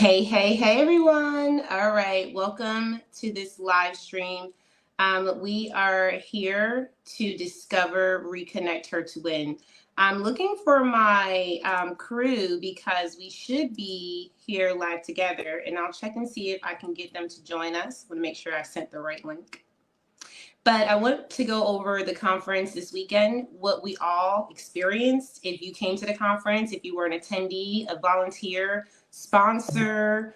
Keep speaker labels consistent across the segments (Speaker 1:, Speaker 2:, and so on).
Speaker 1: Hey, everyone. All right, welcome to this live stream. We are here to discover, reconnect her to win. I'm looking for my crew because we should be here live together, and I'll check and see if I can get them to join us. I want to make sure I sent the right link. But I want to go over the conference this weekend, what we all experienced. If you came to the conference, if you were an attendee, a volunteer, sponsor,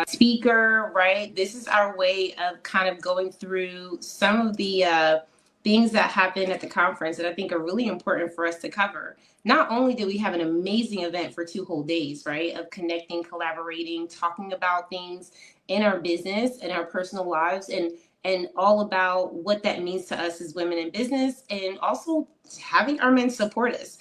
Speaker 1: speaker, right? This is our way of kind of going through some of the things that happen at the conference that I think are really important for us to cover. Not only did we have an amazing event for 2 whole days, right, of connecting, collaborating, talking about things in our business and our personal lives, and all about what that means to us as women in business, and also having our men support us.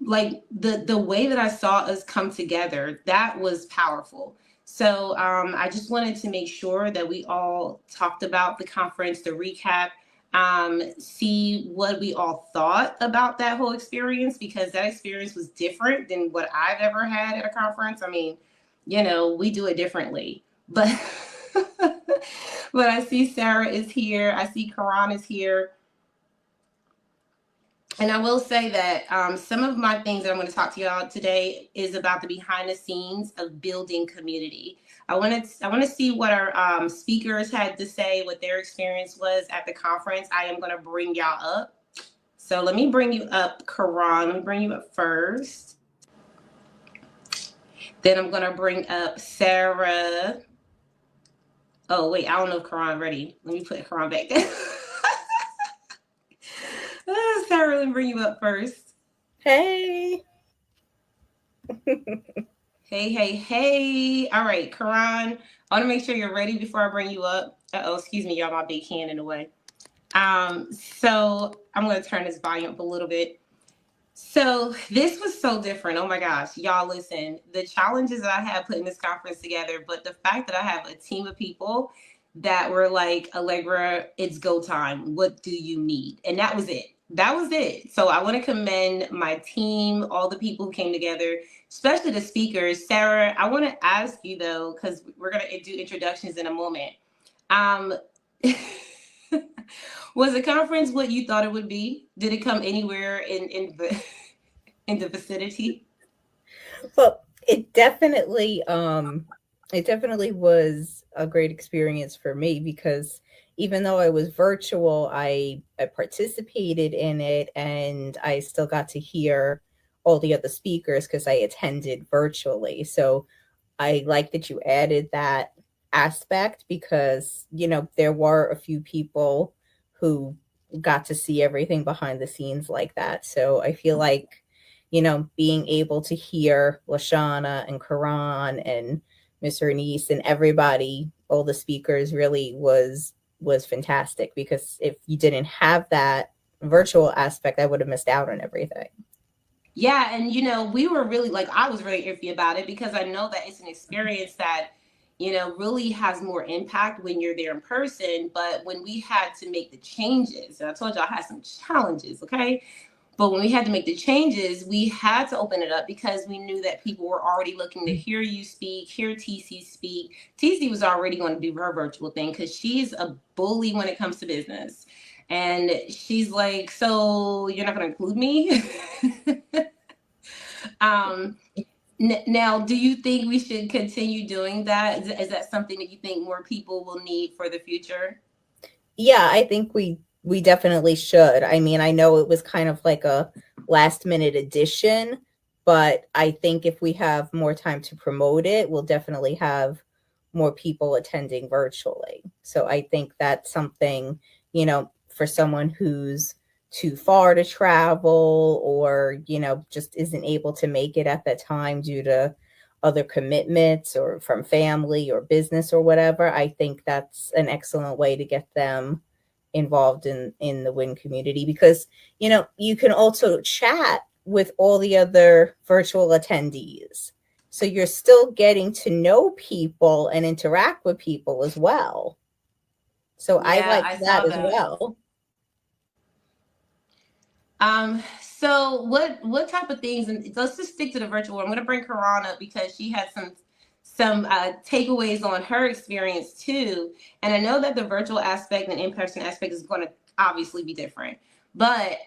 Speaker 1: Like the way that I saw us come together, that was powerful. So I just wanted to make sure that we all talked about the conference, the recap, see what we all thought about that whole experience, because that experience was different than what I've ever had at a conference. I mean, we do it differently, but but I see Sarah is here. I see Karan is here. And I will say that some of my things that I'm going to talk to y'all today is about the behind the scenes of building community. I want to see what our speakers had to say, what their experience was at the conference. I am going to bring y'all up. So let me bring you up, Karan. Let me bring you up first. Then I'm going to bring up Sarah. Oh, wait, I don't know if Karan ready. Let me put Karan back there. Sarah, let me bring you up first.
Speaker 2: Hey.
Speaker 1: Hey. All right, Karan, I want to make sure you're ready before I bring you up. Excuse me, y'all, my big hand in the way. So I'm going to turn this volume up a little bit. So this was so different. Oh my gosh, y'all listen, the challenges that I had putting this conference together, but the fact that I have a team of people that were like, Allegra, it's go time. What do you need? And that was it. That was it. So I want to commend my team, all the people who came together, especially the speakers. Sarah, I want to ask you though, because we're going to do introductions in a moment. Was the conference what you thought it would be? Did it come anywhere in the vicinity?
Speaker 2: Well, it definitely was a great experience for me because even though I was virtual, I participated in it and I still got to hear all the other speakers because I attended virtually. So I like that you added that aspect because, there were a few people who got to see everything behind the scenes like that. So I feel like, being able to hear Lashana and Karan and Miss Bernice and everybody, all the speakers really was fantastic because if you didn't have that virtual aspect, I would have missed out on everything.
Speaker 1: Yeah, and we were really like I was really iffy about it because I know that it's an experience that really has more impact when you're there in person. But when we had to make the changes, and I told you I had some challenges, okay? But when we had to make the changes, we had to open it up because we knew that people were already looking to hear you speak, hear TC speak. TC was already going to do her virtual thing because she's a bully when it comes to business. And she's like, so you're not going to include me? Now, do you think we should continue doing that? Is that something that you think more people will need for the future?
Speaker 2: Yeah, I think we definitely should. I mean, I know it was kind of like a last minute addition, but I think if we have more time to promote it, we'll definitely have more people attending virtually. So I think that's something, for someone who's too far to travel or, just isn't able to make it at that time due to other commitments or from family or business or whatever. I think that's an excellent way to get them involved in the WIN community because you can also chat with all the other virtual attendees, so you're still getting to know people and interact with people as well. So I
Speaker 1: Yeah,
Speaker 2: like
Speaker 1: I
Speaker 2: that
Speaker 1: saw
Speaker 2: as
Speaker 1: that.
Speaker 2: well.
Speaker 1: So what type of things? And let's just stick to the virtual. I'm going to bring Karan up because she had some takeaways on her experience too. And I know that the virtual aspect and in-person aspect is going to obviously be different. But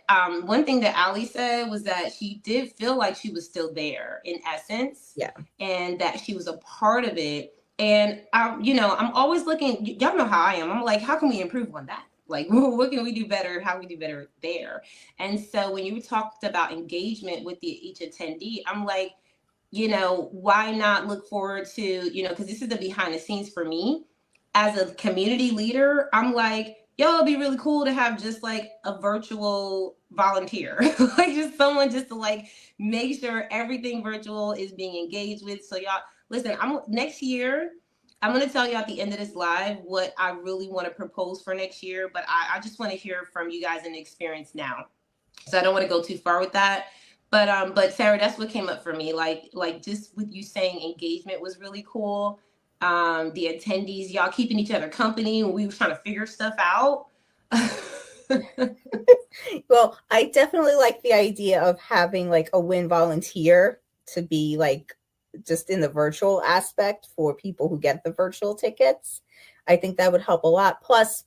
Speaker 1: one thing that Ali said was that she did feel like she was still there in essence,
Speaker 2: Yeah.
Speaker 1: and that she was a part of it. And I'm always looking. Y'all know how I am. I'm like, how can we improve on that? Like, what can we do better? How can we do better there? And so when you talked about engagement with each attendee, I'm like, why not look forward to, because this is the behind the scenes for me as a community leader. I'm like, yo, it'd be really cool to have just like a virtual volunteer, like just someone just to like make sure everything virtual is being engaged with. So y'all, listen, next year. I'm going to tell you at the end of this live what I really want to propose for next year, but I just want to hear from you guys in the experience now. So I don't want to go too far with that. But Sarah, that's what came up for me. Like just with you saying engagement was really cool. The attendees, y'all keeping each other company when we were trying to figure stuff out.
Speaker 2: Well, I definitely like the idea of having like a win volunteer to be like just in the virtual aspect for people who get the virtual tickets. I think that would help a lot. Plus,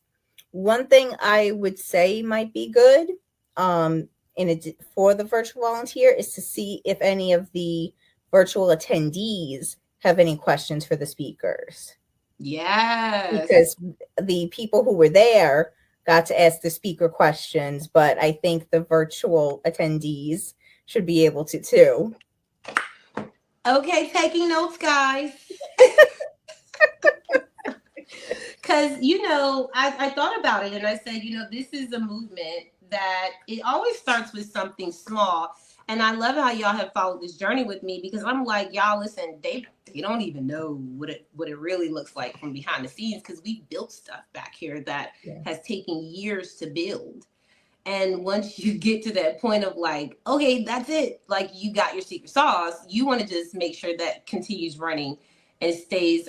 Speaker 2: one thing I would say might be good for the virtual volunteer is to see if any of the virtual attendees have any questions for the speakers.
Speaker 1: Yes.
Speaker 2: Because the people who were there got to ask the speaker questions, but I think the virtual attendees should be able to too.
Speaker 1: Okay, taking notes, guys. Because, I thought about it and I said, this is a movement that it always starts with something small. And I love how y'all have followed this journey with me, because I'm like, y'all, listen, they don't even know what it really looks like from behind the scenes, because we built stuff back here that has taken years to build. And once you get to that point of like, okay, that's it, like you got your secret sauce, you want to just make sure that continues running and stays,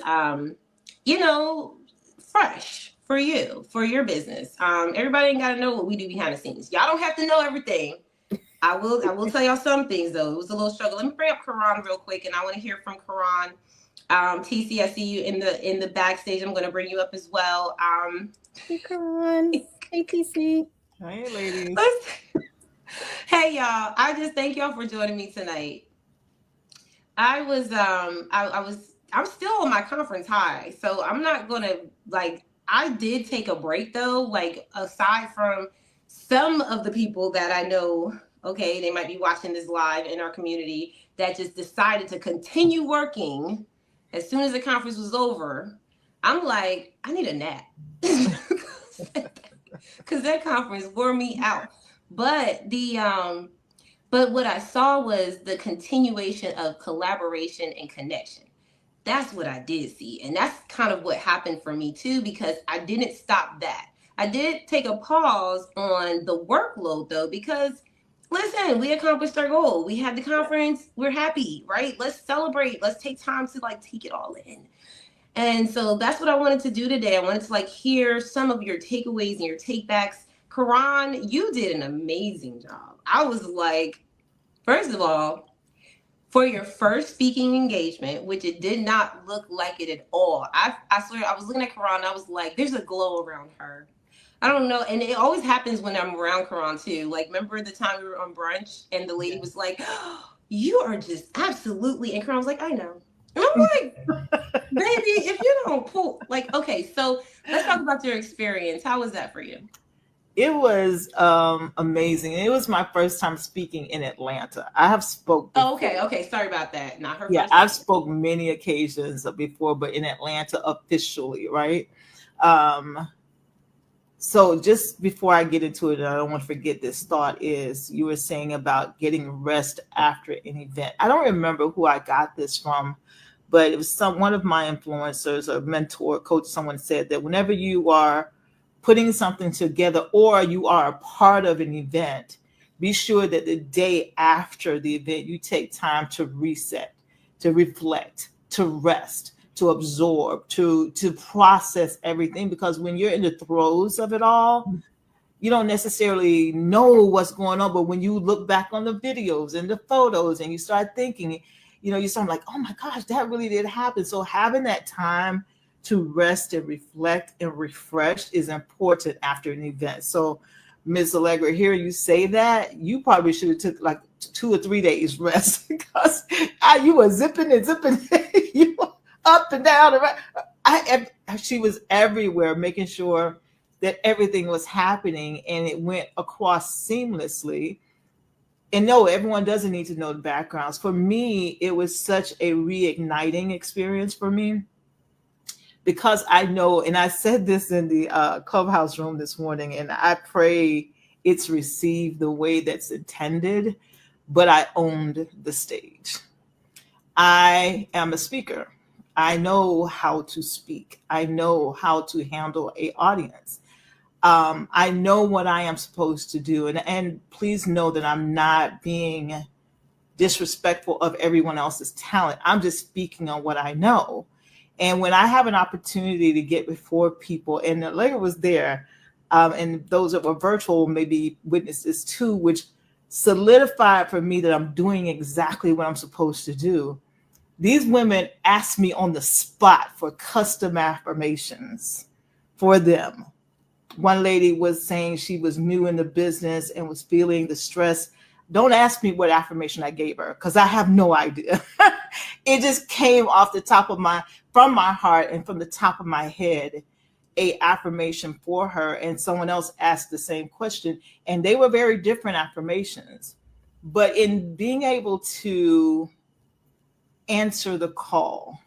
Speaker 1: fresh for you, for your business. Everybody ain't got to know what we do behind the scenes. Y'all don't have to know everything. I will tell y'all some things though. It was a little struggle. Let me bring up Karan real quick, and I want to hear from Karan. TC, I see you in the backstage. I'm going to bring you up as well.
Speaker 2: Hey, Karan. Hey, TC.
Speaker 3: Hey, ladies.
Speaker 1: Hey, y'all. I just thank y'all for joining me tonight. I'm still on my conference high, so I'm not gonna I did take a break though, like aside from some of the people that I know, okay, they might be watching this live in our community that just decided to continue working as soon as the conference was over. I'm like, I need a nap. Because that conference wore me out. But but what I saw was the continuation of collaboration and connection. That's what I did see. And that's kind of what happened for me too, because I didn't stop that. I did take a pause on the workload though, because listen, we accomplished our goal. We had the conference. We're happy, right? Let's celebrate. Let's take time to take it all in. And so that's what I wanted to do today. I wanted to hear some of your takeaways and your takebacks. Karan, you did an amazing job. I was like, first of all, for your first speaking engagement, which it did not look like it at all. I swear, I was looking at Karan, I was like, there's a glow around her. I don't know. And it always happens when I'm around Karan too. Like, remember the time we were on brunch and the lady was like, oh, you are just absolutely, and Karan was like, I know. And I'm like, baby, if you don't pull, okay, so let's talk about your experience. How was that for you?
Speaker 3: It was amazing. It was my first time speaking in Atlanta. I have spoke before.
Speaker 1: Oh, okay. Sorry about that. Not her
Speaker 3: Yeah,
Speaker 1: first
Speaker 3: I've spoke many occasions before, but in Atlanta officially, right? So just before I get into it, and I don't want to forget this thought, is you were saying about getting rest after an event. I don't remember who I got this from, but it was one of my influencers or mentor, coach, someone said that whenever you are putting something together or you are a part of an event, be sure that the day after the event, you take time to reset, to reflect, to rest, to absorb, to process everything. Because when you're in the throes of it all, you don't necessarily know what's going on. But when you look back on the videos and the photos and you start thinking, you sound like, oh my gosh, that really did happen. So having that time to rest and reflect and refresh is important after an event. So Ms. Allegra, hearing you say that, you probably should have took like 2 or 3 days rest because you were zipping and zipping, you were up and down. She was everywhere, making sure that everything was happening and it went across seamlessly. And no, everyone doesn't need to know the backgrounds. For me, it was such a reigniting experience for me because I know, and I said this in the clubhouse room this morning, and I pray it's received the way that's intended, but I owned the stage. I am a speaker. I know how to speak. I know how to handle an audience. I know what I am supposed to do. And please know that I'm not being disrespectful of everyone else's talent. I'm just speaking on what I know. And when I have an opportunity to get before people, and Allegra was there, and those that were virtual maybe witnessed this too, which solidified for me that I'm doing exactly what I'm supposed to do. These women asked me on the spot for custom affirmations for them. One lady was saying she was new in the business and was feeling the stress. Don't ask me what affirmation I gave her because I have no idea. It just came off the top of from my heart and from the top of my head, a affirmation for her. And someone else asked the same question, and they were very different affirmations. But in being able to answer the call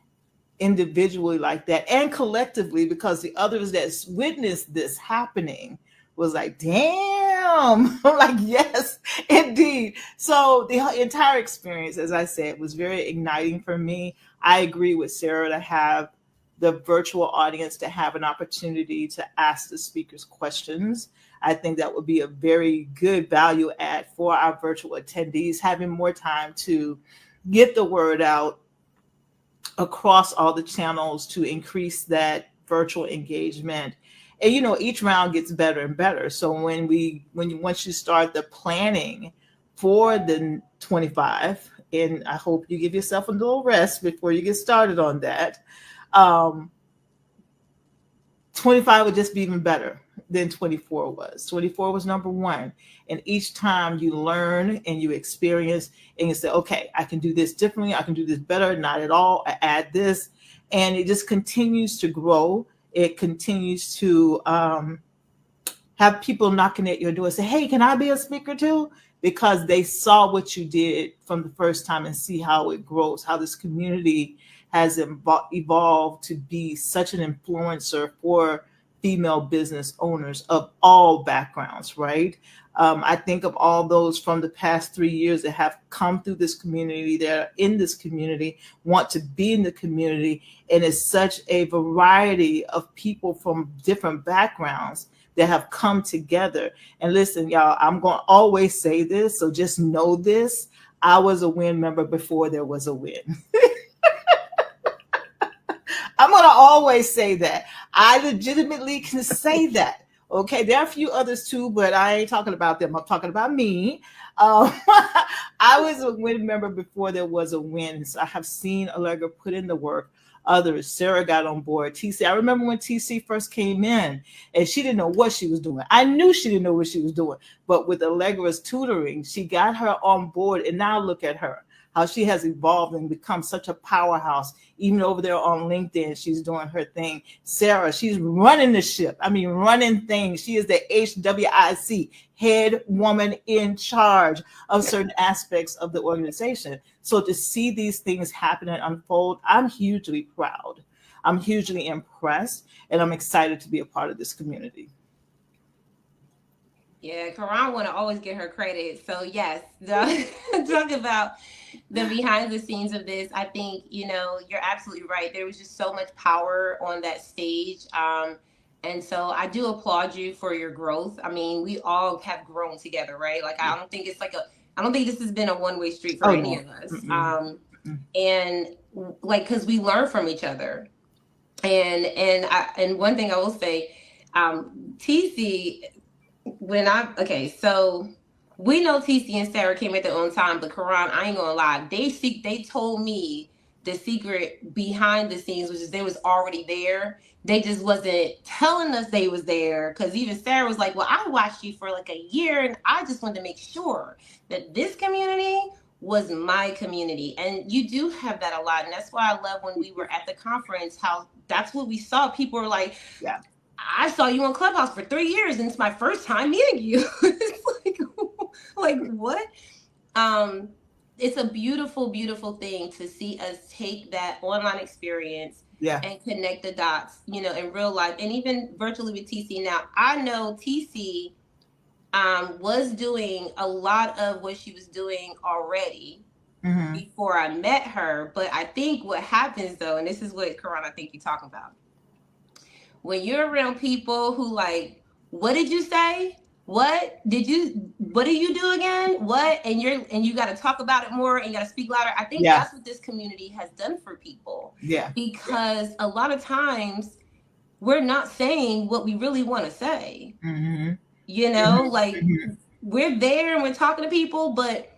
Speaker 3: individually like that and collectively, because the others that witnessed this happening was like, damn. I'm like, yes, indeed. So the entire experience, as I said, was very igniting for me. I agree with Sarah to have the virtual audience to have an opportunity to ask the speakers questions. I think that would be a very good value add for our virtual attendees, having more time to get the word out across all the channels to increase that virtual engagement. And each round gets better and better. So once you start the planning for the 25, and I hope you give yourself a little rest before you get started on that, 25 would just be even better than 24 was. 24 was number one. And each time you learn and you experience and you say, okay, I can do this differently. I can do this better. Not at all. I add this. And it just continues to grow. It continues to have people knocking at your door and say, hey, can I be a speaker too? Because they saw what you did from the first time and see how it grows, how this community has evolved to be such an influencer for female business owners of all backgrounds, right? I think of all those from the past 3 years that have come through this community, that are in this community, want to be in the community. And it's such a variety of people from different backgrounds that have come together. And listen, y'all, I'm going to always say this, so just know this. I was a WIN member before there was a WIN. I'm going to always say that. I legitimately can say that. Okay, there are a few others too, but I ain't talking about them. I'm talking about me. I was a WIN member before there was a WIN. So I have seen Allegra put in the work. Others, Sarah got on board. TC, I remember when TC first came in and she didn't know what she was doing. I knew she didn't know what she was doing, but with Allegra's tutoring, she got her on board, and now look at her, how she has evolved and become such a powerhouse. Even over there on LinkedIn, she's doing her thing. Sarah, she's running the ship. I mean, running things. She is the HWIC, head woman in charge of certain aspects of the organization. So to see these things happen and unfold, I'm hugely proud. I'm hugely impressed, and I'm excited to be a part of this community.
Speaker 1: Yeah, Karan want to always get her credit. So yes, talk about the behind the scenes of this. I think, you're absolutely right. There was just so much power on that stage. And so I do applaud you for your growth. I mean, we all have grown together, right? Like, I don't think this has been a one-way street for any of us. And like, cause we learn from each other. And one thing I will say, TC, when we know TC and Sarah came at their own time, but Karan, I ain't gonna lie, they told me the secret behind the scenes, which is they was already there. They just wasn't telling us they was there, because even Sarah was like, "Well, I watched you for like a year, and I just wanted to make sure that this community was my community." And you do have that a lot, and that's why I love when we were at the conference, how that's what we saw. People were like,
Speaker 3: Yeah.
Speaker 1: "I saw you on Clubhouse for 3 years, and it's my first time meeting you." It's like what? Um, it's a beautiful, beautiful thing to see us take that online experience
Speaker 3: Yeah.
Speaker 1: and connect the dots, in real life and even virtually with TC. Now, I know TC was doing a lot of what she was doing already
Speaker 3: Mm-hmm.
Speaker 1: before I met her. But I think what happens though, and this is what Karan, I think you're talking about, when you're around people who like, what did you say? What do you do again? What? And you got to talk about it more and you got to speak louder. I think
Speaker 3: Yeah.
Speaker 1: that's what this community has done for people.
Speaker 3: Yeah.
Speaker 1: Because a lot of times we're not saying what we really want to say.
Speaker 3: Mm-hmm.
Speaker 1: Like
Speaker 3: Mm-hmm.
Speaker 1: we're there and we're talking to people, but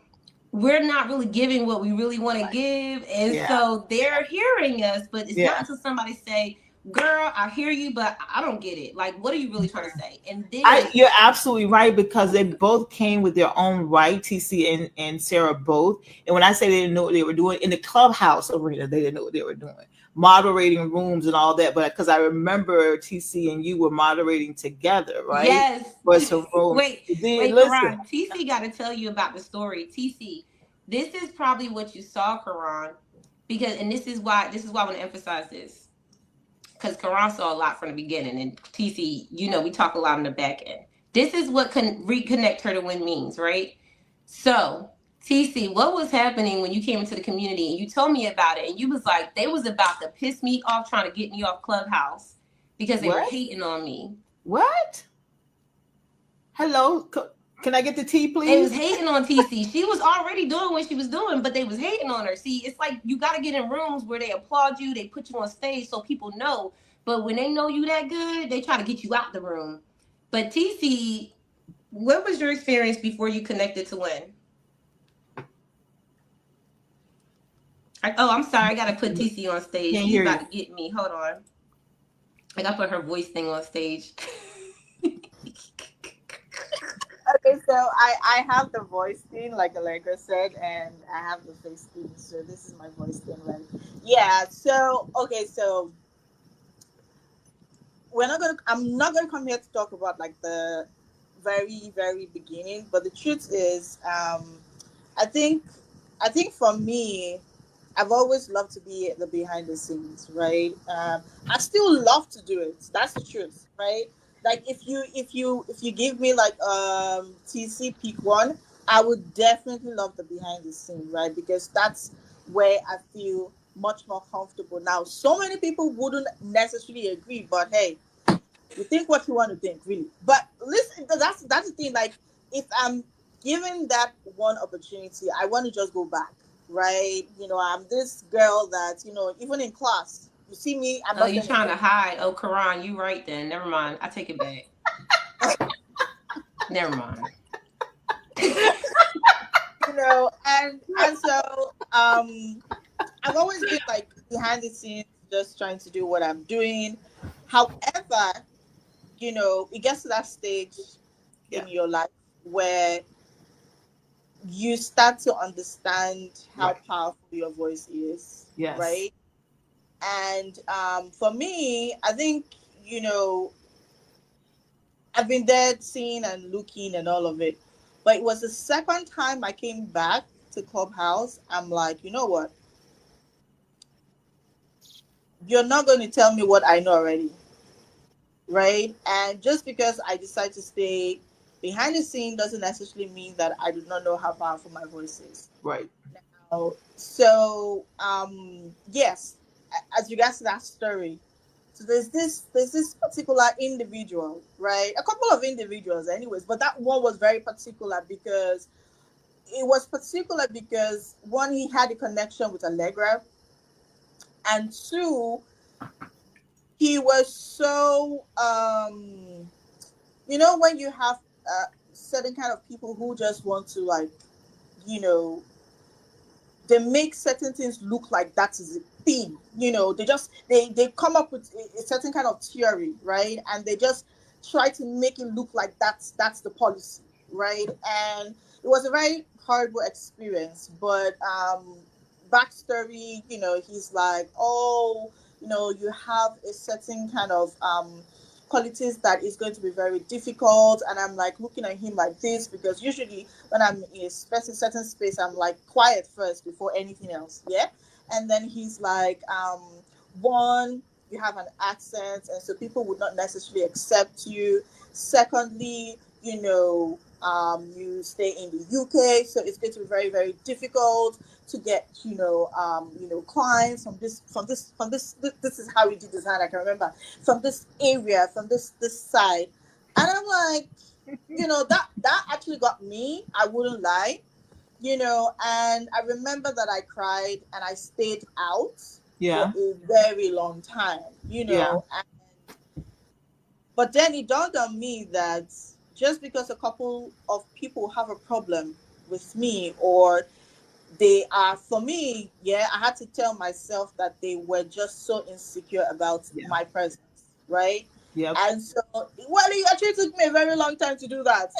Speaker 1: we're not really giving what we really want to
Speaker 3: Right.
Speaker 1: give. And
Speaker 3: Yeah.
Speaker 1: so they're hearing us, but it's not
Speaker 3: Yeah.
Speaker 1: until somebody say, "Girl, I hear you, but I don't get it. Like, what are you really trying to say?" And then
Speaker 3: You're absolutely right, because they both came with their own right, TC and Sarah both. And when I say they didn't know what they were doing in the Clubhouse arena, they didn't know what they were doing, moderating rooms and all that. But because I remember TC and you were moderating together, right?
Speaker 1: yes.
Speaker 3: For some rooms.
Speaker 1: wait,
Speaker 3: Listen.
Speaker 1: Karan, TC got to tell you about the story. TC, this is probably what you saw, Karan, because, and this is why I want to emphasize this, because Karan saw a lot from the beginning, and TC, we talk a lot on the back end. This is what can reconnect her to win means, right? So, TC, what was happening when you came into the community and you told me about it, and you was like, they was about to piss me off, trying to get me off Clubhouse because they were
Speaker 3: What?
Speaker 1: hating on me.
Speaker 3: What? Hello? Can I get the tea,
Speaker 1: They was
Speaker 3: please?
Speaker 1: hating on TC. She was already doing what she was doing, but they was hating on her. See, it's like you got to get in rooms where they applaud you, they put you on stage so people know. But when they know you that good, they try to get you out the room. But TC, what was your experience before you connected to Lynn? I'm sorry. I got to put TC on stage.
Speaker 3: Can't
Speaker 1: She's
Speaker 3: hear
Speaker 1: about
Speaker 3: you.
Speaker 1: to get me. Hold on. I got to put her voice thing on stage.
Speaker 4: Okay, so I have the voice thing, like Allegra said, and I have the face thing. So this is my voice thing, right? Yeah. So okay, so I'm not gonna come here to talk about like the very very beginning, but the truth is, I think I think for me, I've always loved to be the behind the scenes, right? I still love to do it. That's the truth, right? Like if you give me like TC pick one, I would definitely love the behind the scene, right? Because that's where I feel much more comfortable. Now, so many people wouldn't necessarily agree, but hey, you think what you want to think, really. But listen, that's the thing. Like, if I'm given that one opportunity, I want to just go back, right? I'm this girl that even in class, you see me, I'm
Speaker 1: Oh,
Speaker 4: not
Speaker 1: you
Speaker 4: saying
Speaker 1: trying to
Speaker 4: anything.
Speaker 1: hide? Oh, Karan, you right then. Never mind. I take it back. Never mind.
Speaker 4: And so I've always been like behind the scenes, just trying to do what I'm doing. However, it gets to that stage
Speaker 3: Yeah.
Speaker 4: in your life where you start to understand how
Speaker 3: Right.
Speaker 4: powerful your voice is,
Speaker 3: Yes.
Speaker 4: right? And for me, I think, you know, I've been there seeing and looking and all of it. But it was the second time I came back to Clubhouse. I'm like, you know what? You're not going to tell me what I know already, right? And just because I decide to stay behind the scene doesn't necessarily mean that I do not know how powerful my voice is.
Speaker 3: Right.
Speaker 4: So, yes, as regards to that story, so there's this particular individual, right? A couple of individuals, anyways, but that one was very particular because one, he had a connection with Allegra, and two, he was so when you have certain kind of people who just want to, like, you know, they make certain things look like that is a thing. They come up with a certain kind of theory, right? And they just try to make it look like that's the policy, right? And it was a very horrible experience. But backstory, he's like, oh, you have a certain kind of qualities that is going to be very difficult. And I'm like looking at him like this, because usually when I'm in a certain space, I'm like quiet first before anything else. Yeah. And then he's like, one, you have an accent, and so people would not necessarily accept you. Secondly, you stay in the UK, so it's going to be very, very difficult to get, clients this is how we do design. I can remember, from this area, from this side. And I'm like, that actually got me. I wouldn't lie, and I remember that I cried and I stayed out
Speaker 3: Yeah.
Speaker 4: for a very long time,
Speaker 3: Yeah.
Speaker 4: but then it dawned on me that just because a couple of people have a problem with me, or they are, for me, yeah, I had to tell myself that they were just so insecure about
Speaker 3: Yeah.
Speaker 4: my presence, right?
Speaker 3: Yep.
Speaker 4: And so, well, it actually took me a very long time to do that.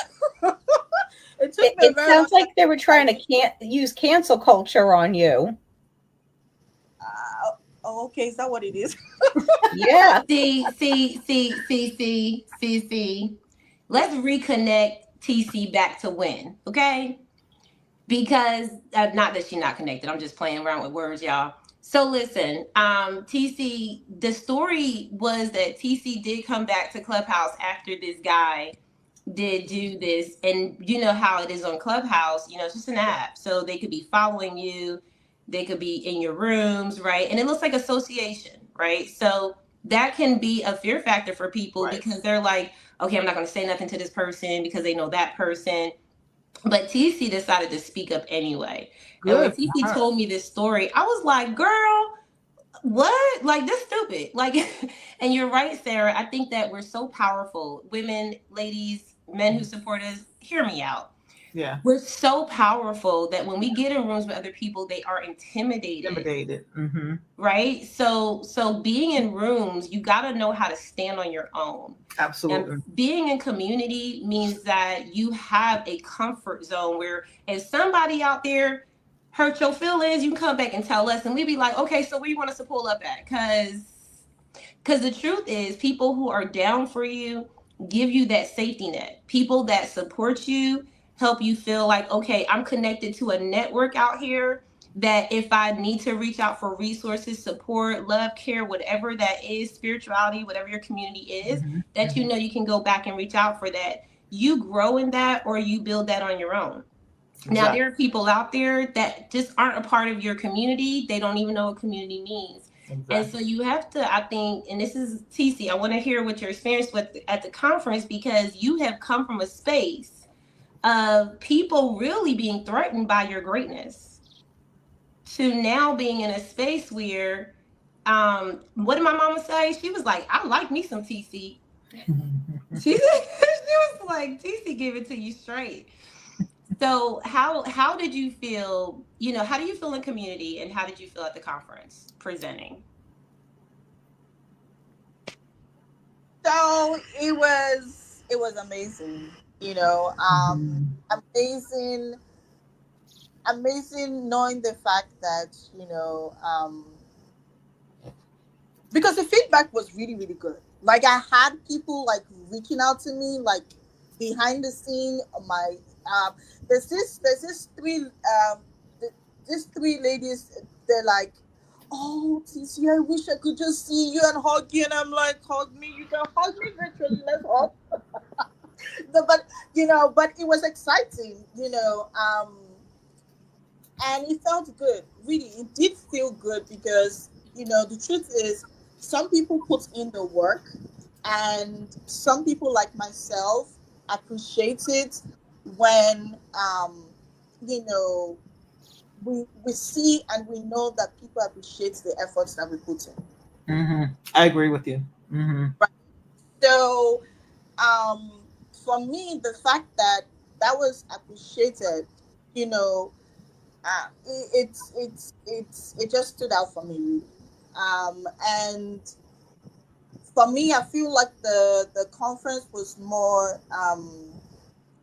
Speaker 4: It took me a
Speaker 2: It
Speaker 4: very long
Speaker 2: sounds like
Speaker 4: time.
Speaker 2: they were trying to use cancel culture on you.
Speaker 4: Okay, is that what it is?
Speaker 2: Yeah.
Speaker 1: See. Let's reconnect TC back to when, okay? Because not that she's not connected. I'm just playing around with words, y'all. So listen, TC, the story was that TC did come back to Clubhouse after this guy did do this, and you know how it is on Clubhouse, it's just an app, so they could be following you, they could be in your rooms, right? And it looks like association, right? So that can be a fear factor for people,
Speaker 3: Right.
Speaker 1: because they're like, okay, I'm not going to say nothing to this person because they know that person. But TC decided to speak up anyway. And when
Speaker 3: Good.
Speaker 1: TC told me this story, I was like, girl, what? Like, this stupid. Like, and you're right, Sarah. I think that we're so powerful. Women, ladies, men who support us, hear me out.
Speaker 3: Yeah.
Speaker 1: We're so powerful that when we get in rooms with other people, they are
Speaker 3: Intimidated. Mm-hmm.
Speaker 1: right? So being in rooms, you got to know how to stand on your own.
Speaker 3: Absolutely.
Speaker 1: And being in community means that you have a comfort zone where if somebody out there hurt your feelings, you can come back and tell us, and we be like, okay, so where you want us to pull up at? Because the truth is, people who are down for you give you that safety net. People that support you help you feel like, okay, I'm connected to a network out here that if I need to reach out for resources, support, love, care, whatever that is, spirituality, whatever your community is,
Speaker 3: Mm-hmm.
Speaker 1: that you know you can go back and reach out for that. You grow in that, or you build that on your own.
Speaker 3: Exactly.
Speaker 1: Now, there are people out there that just aren't a part of your community. They don't even know what community means.
Speaker 3: Exactly.
Speaker 1: And so you have to, I think, and this is TC, I want to hear what your experience with at the conference, because you have come from a space of people really being threatened by your greatness to now being in a space where, what did my mama say? She was like, I like me some TC. She was like, TC, give it to you straight. So how did you feel, how do you feel in community, and how did you feel at the conference presenting?
Speaker 4: So it was amazing,
Speaker 3: Mm-hmm.
Speaker 4: amazing, amazing knowing the fact that, because the feedback was really, really good. Like, I had people like reaching out to me, like behind the scene. My there's this these three ladies. They're like, oh, TC, I wish I could just see you and hug you. And I'm like, hug me. You can hug me virtually. Let's hug. But it was exciting, and it felt good. Really, it did feel good, because the truth is, some people put in the work, and some people like myself appreciate it when you know we see and we know that people appreciate the efforts that we put in.
Speaker 3: Mm-hmm. I agree with you. Mm-hmm.
Speaker 4: Right. So, for me, the fact that that was appreciated, you know, it just stood out for me, really. And for me, I feel like the conference was more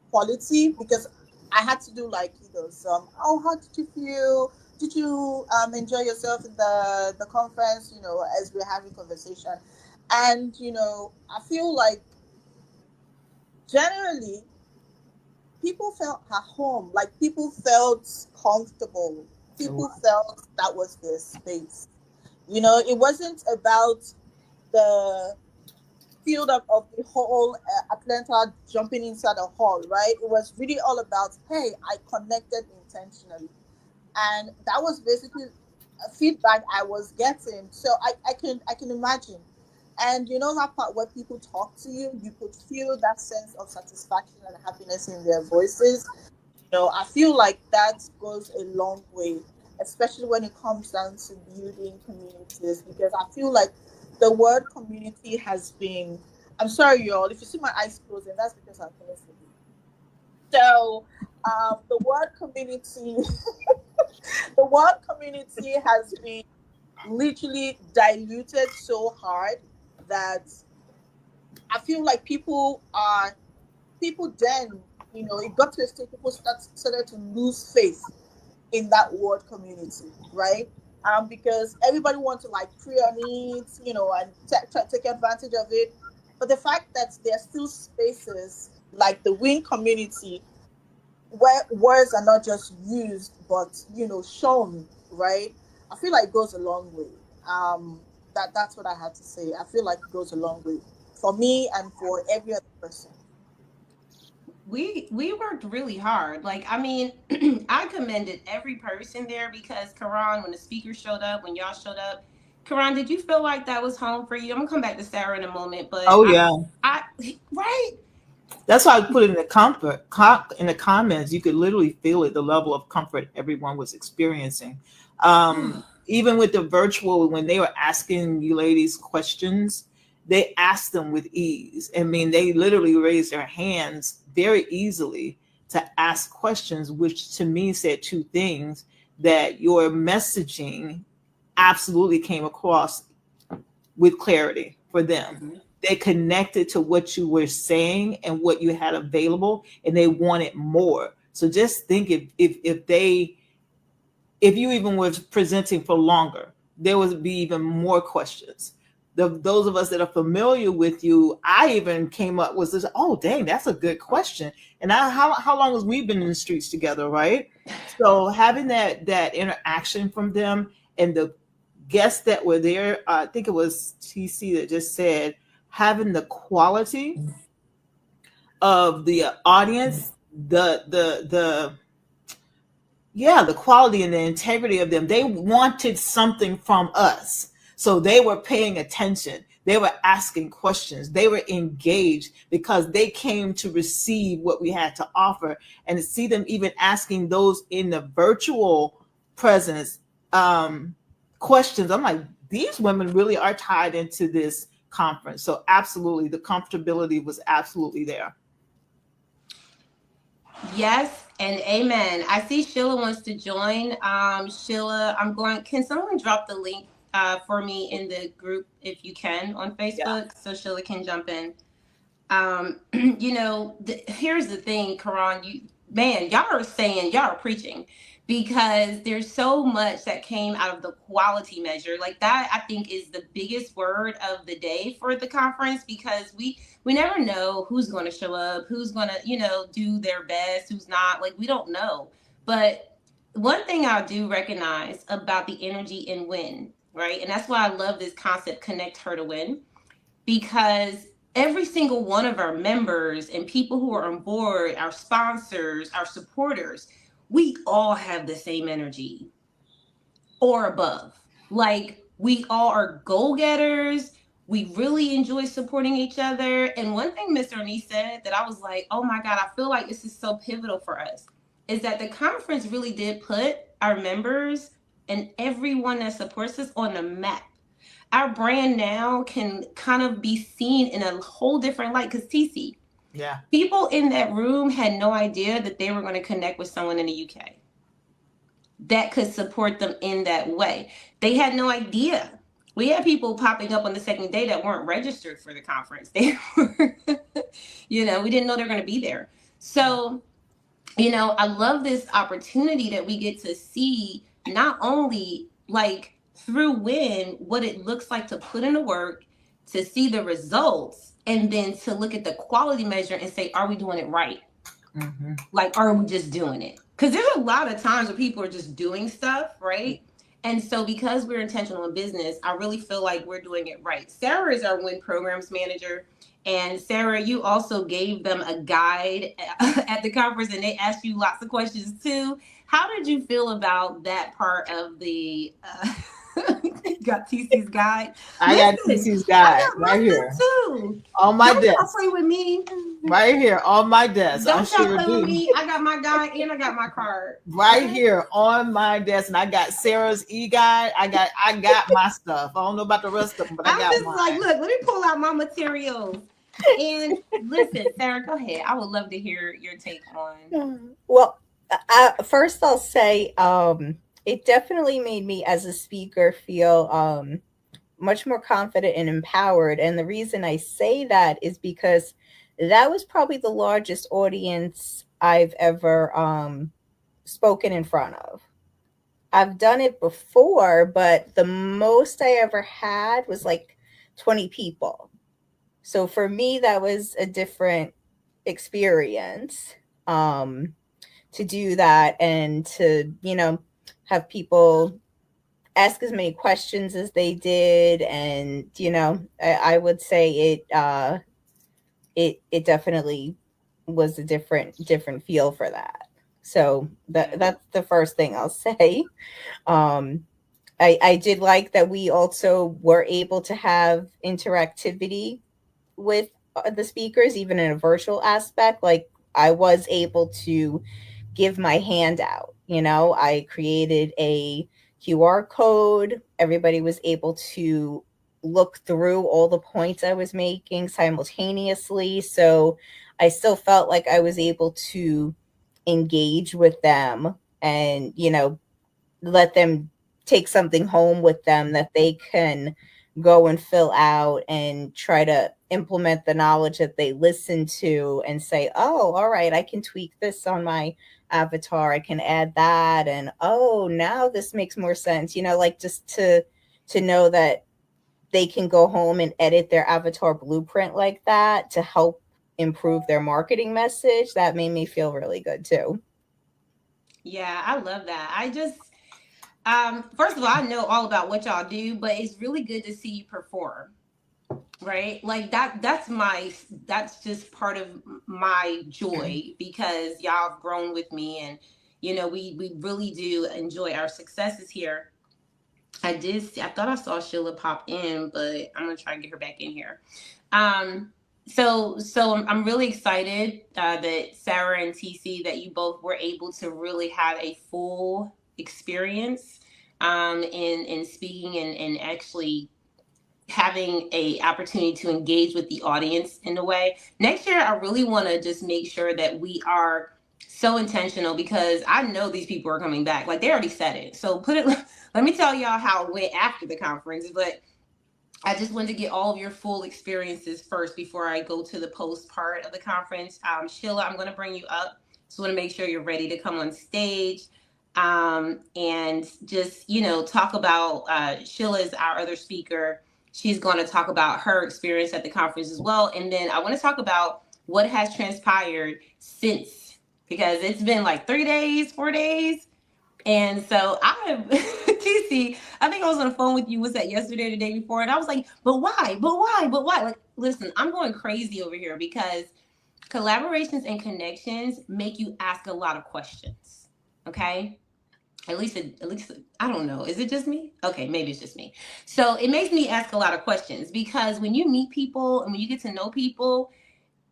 Speaker 4: quality because I had to do like some, oh, how did you feel? Did you enjoy yourself in the conference? As we're having conversation, and I feel like generally people felt at home, like people felt comfortable, people felt that was their space. It wasn't about the field of the whole Atlanta jumping inside a hall, right? It was really all about, hey, I connected intentionally. And that was basically a feedback I was getting. So I can imagine. And that part where people talk to you, you could feel that sense of satisfaction and happiness in their voices. I feel like that goes a long way, especially when it comes down to building communities, because I feel like the word community has been, I'm sorry, y'all, if you see my eyes closing, that's because I'm finished. So, the word community, the word community has been literally diluted so hard that I feel like people then, it got to a stage people started to lose faith in that word community, right? Because everybody wants to like prey on it, and try to take advantage of it. But the fact that there are still spaces like the Win community where words are not just used but shown, right? I feel like it goes a long way. That's what I had to say. I feel like it goes a long way for me and for every other person.
Speaker 1: We worked really hard. Like, I mean, I commended every person there because Karan, when the speaker showed up, when y'all showed up, Karan, did you feel like that was home for you? I'm gonna come back to Sarah in a moment, but
Speaker 3: Oh yeah.
Speaker 1: I right.
Speaker 3: That's why I put it in the in the comments. You could literally feel it, the level of comfort everyone was experiencing. Even with the virtual, when they were asking you ladies questions, they asked them with ease. I mean, they literally raised their hands very easily to ask questions, which to me said two things: that your messaging absolutely came across with clarity for them.
Speaker 1: Mhm.
Speaker 3: They connected to what you were saying and what you had available, and they wanted more. So just think, if you even was presenting for longer, there would be even more questions. Those of us that are familiar with you, I even came up with this, oh dang, that's a good question. And how long has we been in the streets together, right? So having that interaction from them, and the guests that were there, I think it was TC that just said, having the quality of the audience, the yeah, the quality and the integrity of them. They wanted something from us. So they were paying attention. They were asking questions. They were engaged because they came to receive what we had to offer. And to see them even asking those in the virtual presence questions, I'm like, these women really are tied into this conference. So absolutely, the comfortability was absolutely there.
Speaker 1: Yes and amen. I see Sheila wants to join. Sheila, can someone drop the link for me in the group if you can on
Speaker 3: Yeah.
Speaker 1: Facebook so Sheila can jump in? Here's the thing, Karan, y'all are saying, y'all are preaching, because there's so much that came out of the quality measure. Like that, I think, is the biggest word of the day for the conference, because we never know who's going to show up, who's going to, do their best, who's not. Like, we don't know. But one thing I do recognize about the energy in Win, right? And that's why I love this concept, connect her to win, because every single one of our members and people who are on board, our sponsors, our supporters, we all have the same energy or above. Like, we all are goal getters. We really enjoy supporting each other. And one thing Mr. Ernest said that I was like, oh my God, I feel like this is so pivotal for us, is that the conference really did put our members and everyone that supports us on the map. Our brand now can kind of be seen in a whole different light. Because TC,
Speaker 3: Yeah.
Speaker 1: People in that room had no idea that they were going to connect with someone in the UK that could support them in that way. They had no idea. We had people popping up on the second day that weren't registered for the conference. They were, we didn't know they were going to be there. So, I love this opportunity that we get to see not only like through Win what it looks like to put in the work, to see the results, and then to look at the quality measure and say, are we doing it right?
Speaker 3: Mm-hmm.
Speaker 1: Like, are we just doing it? Because there's a lot of times where people are just doing stuff, right? And so because we're intentional in business, I really feel like we're doing it right. Sarah is our Win Programs Manager. And Sarah, you also gave them a guide at the conference, and they asked you lots of questions too. How did you feel about that part of the got TC's guide?
Speaker 3: I got TC's guide
Speaker 1: I got
Speaker 3: right here
Speaker 1: too.
Speaker 3: on my
Speaker 1: Don't
Speaker 3: desk.
Speaker 1: y'all play with me.
Speaker 3: Right here on my desk.
Speaker 1: Don't
Speaker 3: I
Speaker 1: y'all
Speaker 3: sure
Speaker 1: play
Speaker 3: do.
Speaker 1: with me. I got my guide and I got my card.
Speaker 3: Right here on my desk, and I got Sarah's e-guide. I got my stuff. I don't know about the rest of them, but I got
Speaker 1: just
Speaker 3: mine.
Speaker 1: like, look, let me pull out my materials. And listen, Sarah, go ahead. I would love to hear your take on.
Speaker 2: Well, first I'll say it definitely made me as a speaker feel much more confident and empowered. And the reason I say that is because that was probably the largest audience I've ever spoken in front of. I've done it before, but the most I ever had was like 20 people. So for me, that was a different experience to do that and to, have people ask as many questions as they did. And, I would say it definitely was a different feel for that. So that's the first thing I'll say. I did like that we also were able to have interactivity with the speakers, even in a virtual aspect. Like I was able to give my hand out. I created a QR code. Everybody was able to look through all the points I was making simultaneously. So I still felt like I was able to engage with them and, let them take something home with them that they can go and fill out and try to implement the knowledge that they listen to and say, oh, all right, I can tweak this on my avatar. I can add that. And, oh, now this makes more sense, like just to know that they can go home and edit their avatar blueprint like that to help improve their marketing message. That made me feel really good too.
Speaker 1: Yeah, I love that. I just, first of all, I know all about what y'all do, but it's really good to see you perform. Right? Like that's just part of my joy because y'all have grown with me and we really do enjoy our successes here. I thought I saw Sheila pop in, but I'm gonna try and get her back in here. So I'm really excited that Sarah and TC, that you both were able to really have a full experience in speaking and actually having a opportunity to engage with the audience in a way. Next year, I really want to just make sure that we are so intentional because I know these people are coming back. Like they already said it. So let me tell y'all how it went after the conference, but I just wanted to get all of your full experiences first before I go to the post part of the conference. Sheila, I'm going to bring you up. Just want to make sure you're ready to come on stage and just, talk about Sheila is our other speaker. She's going to talk about her experience at the conference as well. And then I want to talk about what has transpired since, because it's been like 3 days, 4 days. And so TC, I think I was on the phone with you, was that yesterday or the day before? And I was like, but why? But why? But why? Like, listen, I'm going crazy over here because collaborations and connections make you ask a lot of questions. Okay? At least I don't know. Is it just me? Okay, maybe it's just me. So it makes me ask a lot of questions because when you meet people and when you get to know people,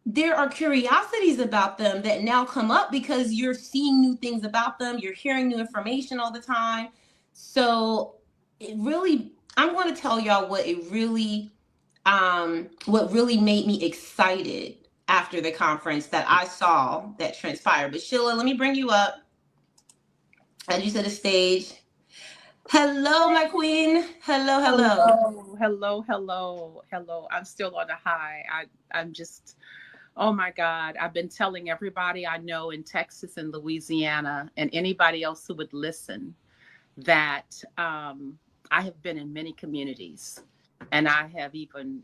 Speaker 1: there are curiosities about them that now come up because you're seeing new things about them. You're hearing new information all the time. So I'm going to tell y'all what really made me excited after the conference that I saw that transpired. But Sheila, let me bring you up. As you to the stage. Hello, my queen. Hello, hello.
Speaker 5: Hello. I'm still on a high. I'm just, oh my God. I've been telling everybody I know in Texas and Louisiana and anybody else who would listen that I have been in many communities, and I have even,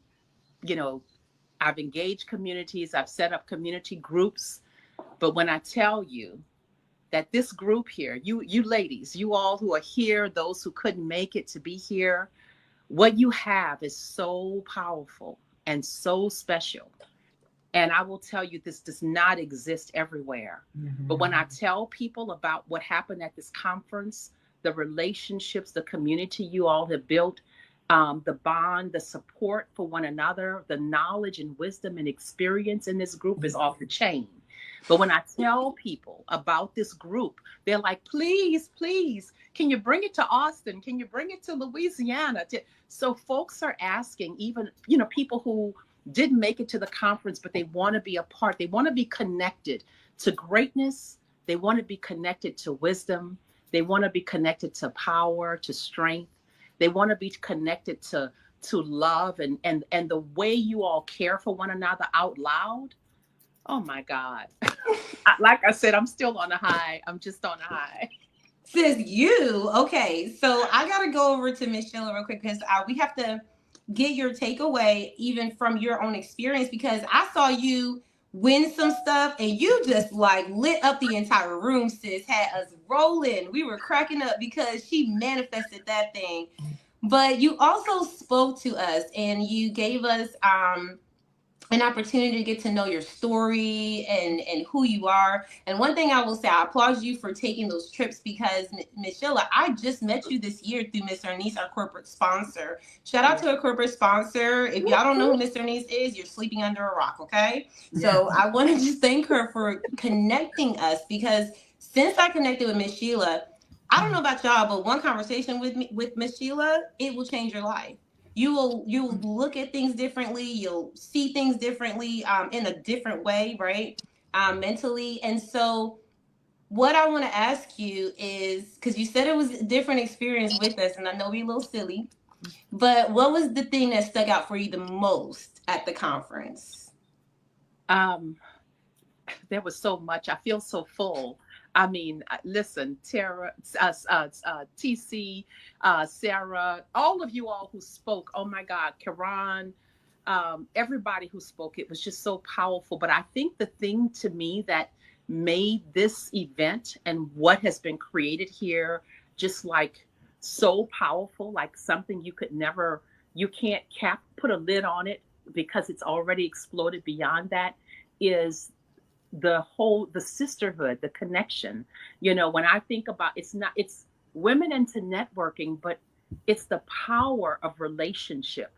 Speaker 5: I've engaged communities, I've set up community groups. But when I tell you that this group here, you ladies, you all who are here, those who couldn't make it to be here, what you have is so powerful and so special. And I will tell you, this does not exist everywhere. Mm-hmm. But when I tell people about what happened at this conference, the relationships, the community you all have built, the bond, the support for one another, the knowledge and wisdom and experience in this group is off the chain. But when I tell people about this group, they're like, please, can you bring it to Austin? Can you bring it to Louisiana? So folks are asking, even, people who didn't make it to the conference, but they want to be a part. They want to be connected to greatness. They want to be connected to wisdom. They want to be connected to power, to strength. They want to be connected to love and the way you all care for one another out loud. Oh my God. Like I said, I'm still on a high. I'm just on a high.
Speaker 1: Sis, okay. So I got to go over to Miss Sheila real quick because we have to get your takeaway even from your own experience, because I saw you win some stuff and you just like lit up the entire room, sis, had us rolling. We were cracking up because she manifested that thing. But you also spoke to us and you gave us an opportunity to get to know your story and who you are. And one thing I will say, I applaud you for taking those trips, because Miss Sheila, I just met you this year through Miss Ernest, our corporate sponsor. Shout out to a corporate sponsor. If y'all don't know who Miss Ernest is, you're sleeping under a rock, okay? Yeah. So I want to just thank her for connecting us, because since I connected with Miss Sheila, I don't know about y'all, but one conversation with Miss Sheila, it will change your life. You will look at things differently. You'll see things differently, in a different way, right? Mentally. And so what I want to ask you is, because you said it was a different experience with us, and I know we're a little silly, but what was the thing that stuck out for you the most at the conference?
Speaker 5: There was so much. I feel so full. I mean, listen, Tara, TC, Sarah, all of you all who spoke. Oh my God, Karan, everybody who spoke. It was just so powerful. But I think the thing to me that made this event and what has been created here just like so powerful, like something you can't put a lid on it because it's already exploded beyond that, is the sisterhood, the connection. When I think about it's women into networking, but it's the power of relationship.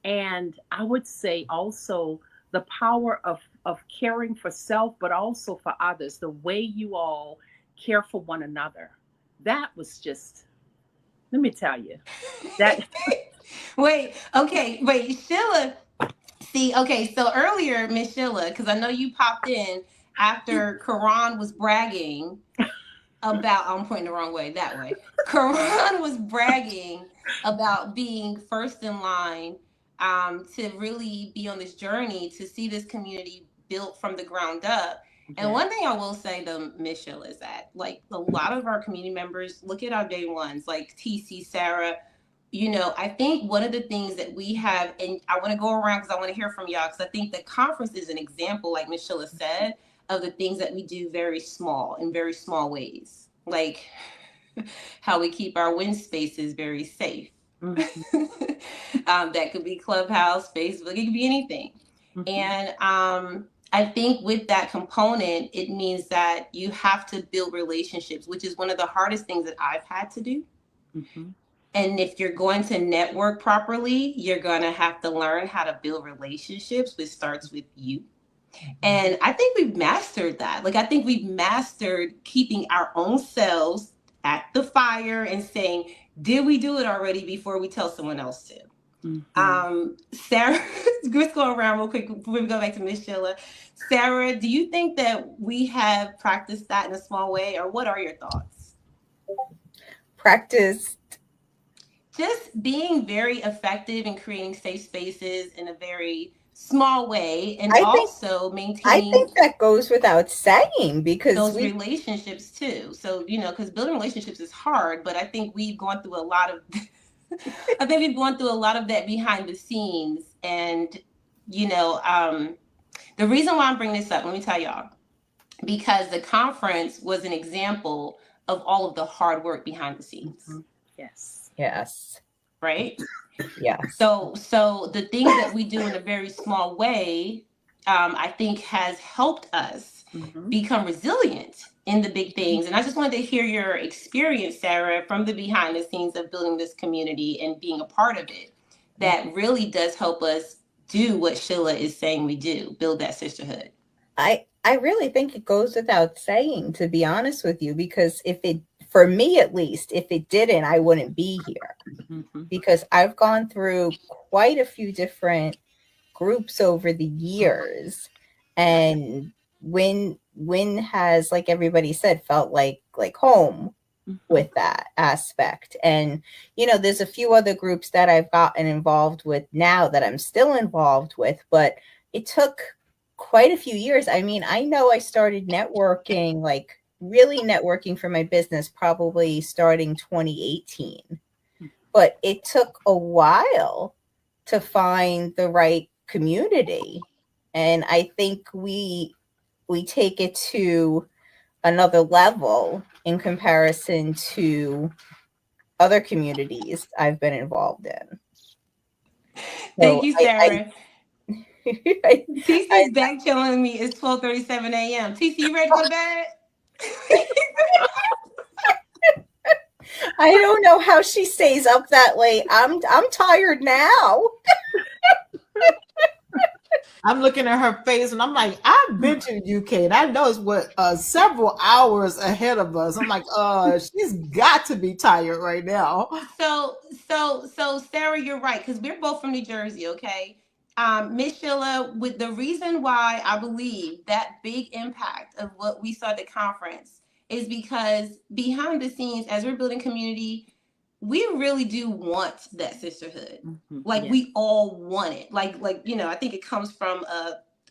Speaker 5: And I would say also the power of caring for self, but also for others, the way you all care for one another. That was just, let me tell you that.
Speaker 1: Wait, Sheila. See, okay, so earlier, Miss Sheila, because I know you popped in after Karan was bragging about, I'm pointing the wrong way, that way. Karan was bragging about being first in line to really be on this journey to see this community built from the ground up. Okay. And one thing I will say though, Miss Sheila, is that like a lot of our community members, look at our day ones, like TC, Sarah, I think one of the things that we have, and I want to go around because I want to hear from y'all, because I think the conference is an example, like Miss Sheila said, of the things that we do very small, in very small ways. Like how we keep our win spaces very safe. Mm-hmm. That could be Clubhouse, Facebook, it could be anything. Mm-hmm. And I think with that component, it means that you have to build relationships, which is one of the hardest things that I've had to do. Mm-hmm. And if you're going to network properly, you're going to have to learn how to build relationships, which starts with you. And I think we've mastered that. Like, I think we've mastered keeping our own selves at the fire and saying, did we do it already before we tell someone else to? Sarah, let's go around real quick before we go back to Miss Sheila. Sarah, do you think that we have practiced that in a small way, or what are your thoughts?
Speaker 2: Practice.
Speaker 1: Just being very effective in creating safe spaces in a very small way, and also
Speaker 2: I
Speaker 1: maintaining
Speaker 2: think that goes without saying because
Speaker 1: those relationships too. So, because building relationships is hard, but I think we've gone through a lot of I think we've gone through a lot of that behind the scenes. And, the reason why I'm bringing this up, let me tell y'all, because the conference was an example of all of the hard work behind the scenes.
Speaker 5: Yes.
Speaker 2: Yes.
Speaker 1: Right?
Speaker 2: Yeah.
Speaker 1: So the things that we do in a very small way, I think has helped us become resilient in the big things. And I just wanted to hear your experience, Sarah, from the behind the scenes of building this community and being a part of it. That really does help us do what Sheila is saying we do, build that sisterhood.
Speaker 2: I really think it goes without saying, to be honest with you, because for me at least, if it didn't, I wouldn't be here. Because I've gone through quite a few different groups over the years, and Win has, like everybody said, felt like home with that aspect. And there's a few other groups that I've gotten involved with now that I'm still involved with, but it took quite a few years. I mean, I know I started networking, like really networking for my business, probably starting 2018, but it took a while to find the right community. And I think we take it to another level in comparison to other communities I've been involved in.
Speaker 1: Thank you, Sarah. TC's back chilling me. It's 12:37 a.m. TC, you ready to go to bed?
Speaker 2: I don't know how she stays up that late. I'm tired now.
Speaker 3: I'm looking at her face and I'm like, I've been to the UK and I know it's several hours ahead of us. I'm like, she's got to be tired right now.
Speaker 1: So Sarah, you're right, because we're both from New Jersey, okay? Miss Sheila, with the reason why I believe that big impact of what we saw at the conference is because behind the scenes, as we're building community, we really do want that sisterhood. Like we all want it. Like I think it comes from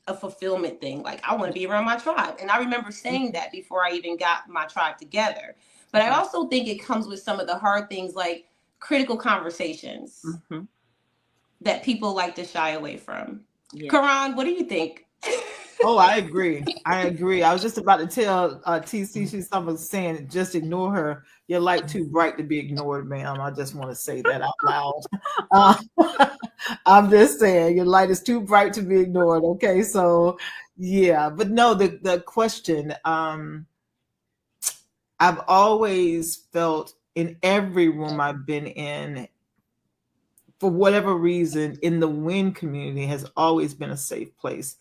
Speaker 1: a fulfillment thing. Like I want to be around my tribe. And I remember saying that before I even got my tribe together. But I also think it comes with some of the hard things like critical conversations that people like to shy away from. Karan, what do you think?
Speaker 3: Oh, I agree. I was just about to tell TC, she's saying, just ignore her. Your light too bright to be ignored, ma'am. I just want to say that out loud. I'm just saying, your light is too bright to be ignored. Okay, so yeah, but no, the question, I've always felt in every room I've been in, for whatever reason, in the WIN community has always been a safe place.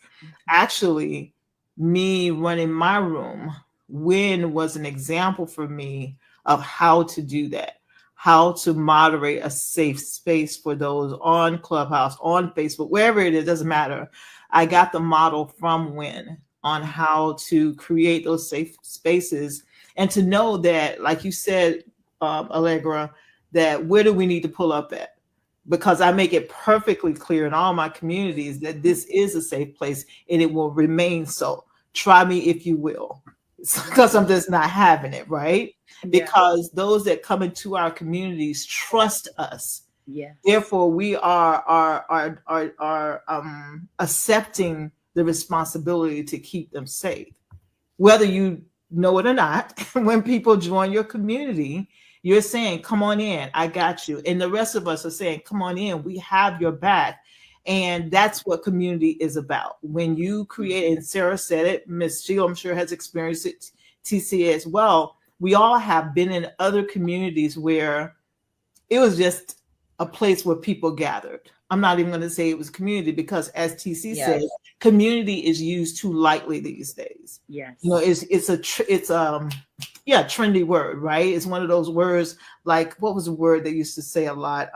Speaker 3: Actually, me running my room, WIN was an example for me of how to do that, how to moderate a safe space for those on Clubhouse, on Facebook, wherever it is, doesn't matter. I got the model from WIN on how to create those safe spaces and to know that, like you said, Allegra, that where do we need to pull up at? Because I make it perfectly clear in all my communities that this is a safe place and it will remain so. Try me if you will, because I'm just not having it, right? Yeah. Because those that come into our communities trust us. Yeah. Therefore, we are accepting the responsibility to keep them safe. Whether you know it or not, when people join your community, you're saying, come on in, I got you. And the rest of us are saying, come on in, we have your back. And that's what community is about. When you create, and Sarah said it, Miss Sheila, I'm sure, has experienced it, TC as well. We all have been in other communities where it was just a place where people gathered. I'm not even going to say it was community because, as TC said, community is used too lightly these days. Yes, it's a trendy word, right? It's one of those words like, what was the word they used to say a lot?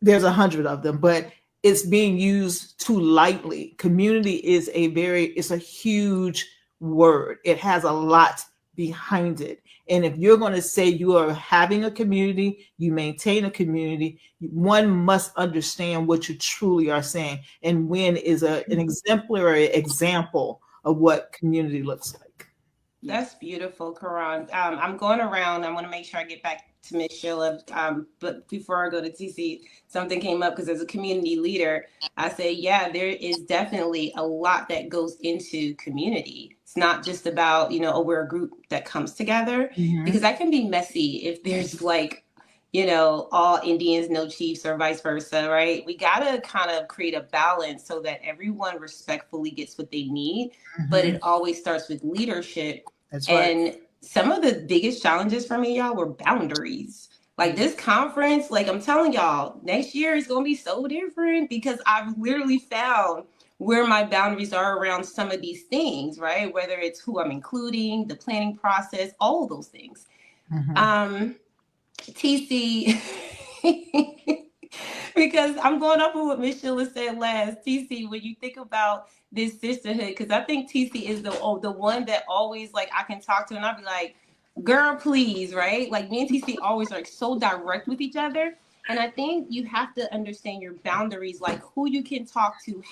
Speaker 3: there's 100 of them, but it's being used too lightly. Community is it's a huge word. It has a lot behind it. And if you're going to say you are having a community, you maintain a community, one must understand what you truly are saying. And Win is an exemplary example of what community looks like.
Speaker 1: That's beautiful, Karan. I'm going around. I want to make sure I get back to Miss Sheila. But before I go to TC, something came up because as a community leader, I say, yeah, there is definitely a lot that goes into community. It's not just about, oh, we're a group that comes together, because that can be messy if there's like, all Indians, no chiefs, or vice versa, right? We got to kind of create a balance so that everyone respectfully gets what they need, but it always starts with leadership.
Speaker 3: That's
Speaker 1: and
Speaker 3: right.
Speaker 1: some of the biggest challenges for me, y'all, were boundaries. Like this conference, like I'm telling y'all, next year is going to be so different because I've literally found where my boundaries are around some of these things, right? Whether it's who I'm including, the planning process, all of those things. TC, because I'm going off of what Miss Sheila said last. TC, when you think about this sisterhood, because I think TC is the one that always like I can talk to and I'll be like, girl, please, right? Like me and TC always are like so direct with each other. And I think you have to understand your boundaries, like who you can talk to,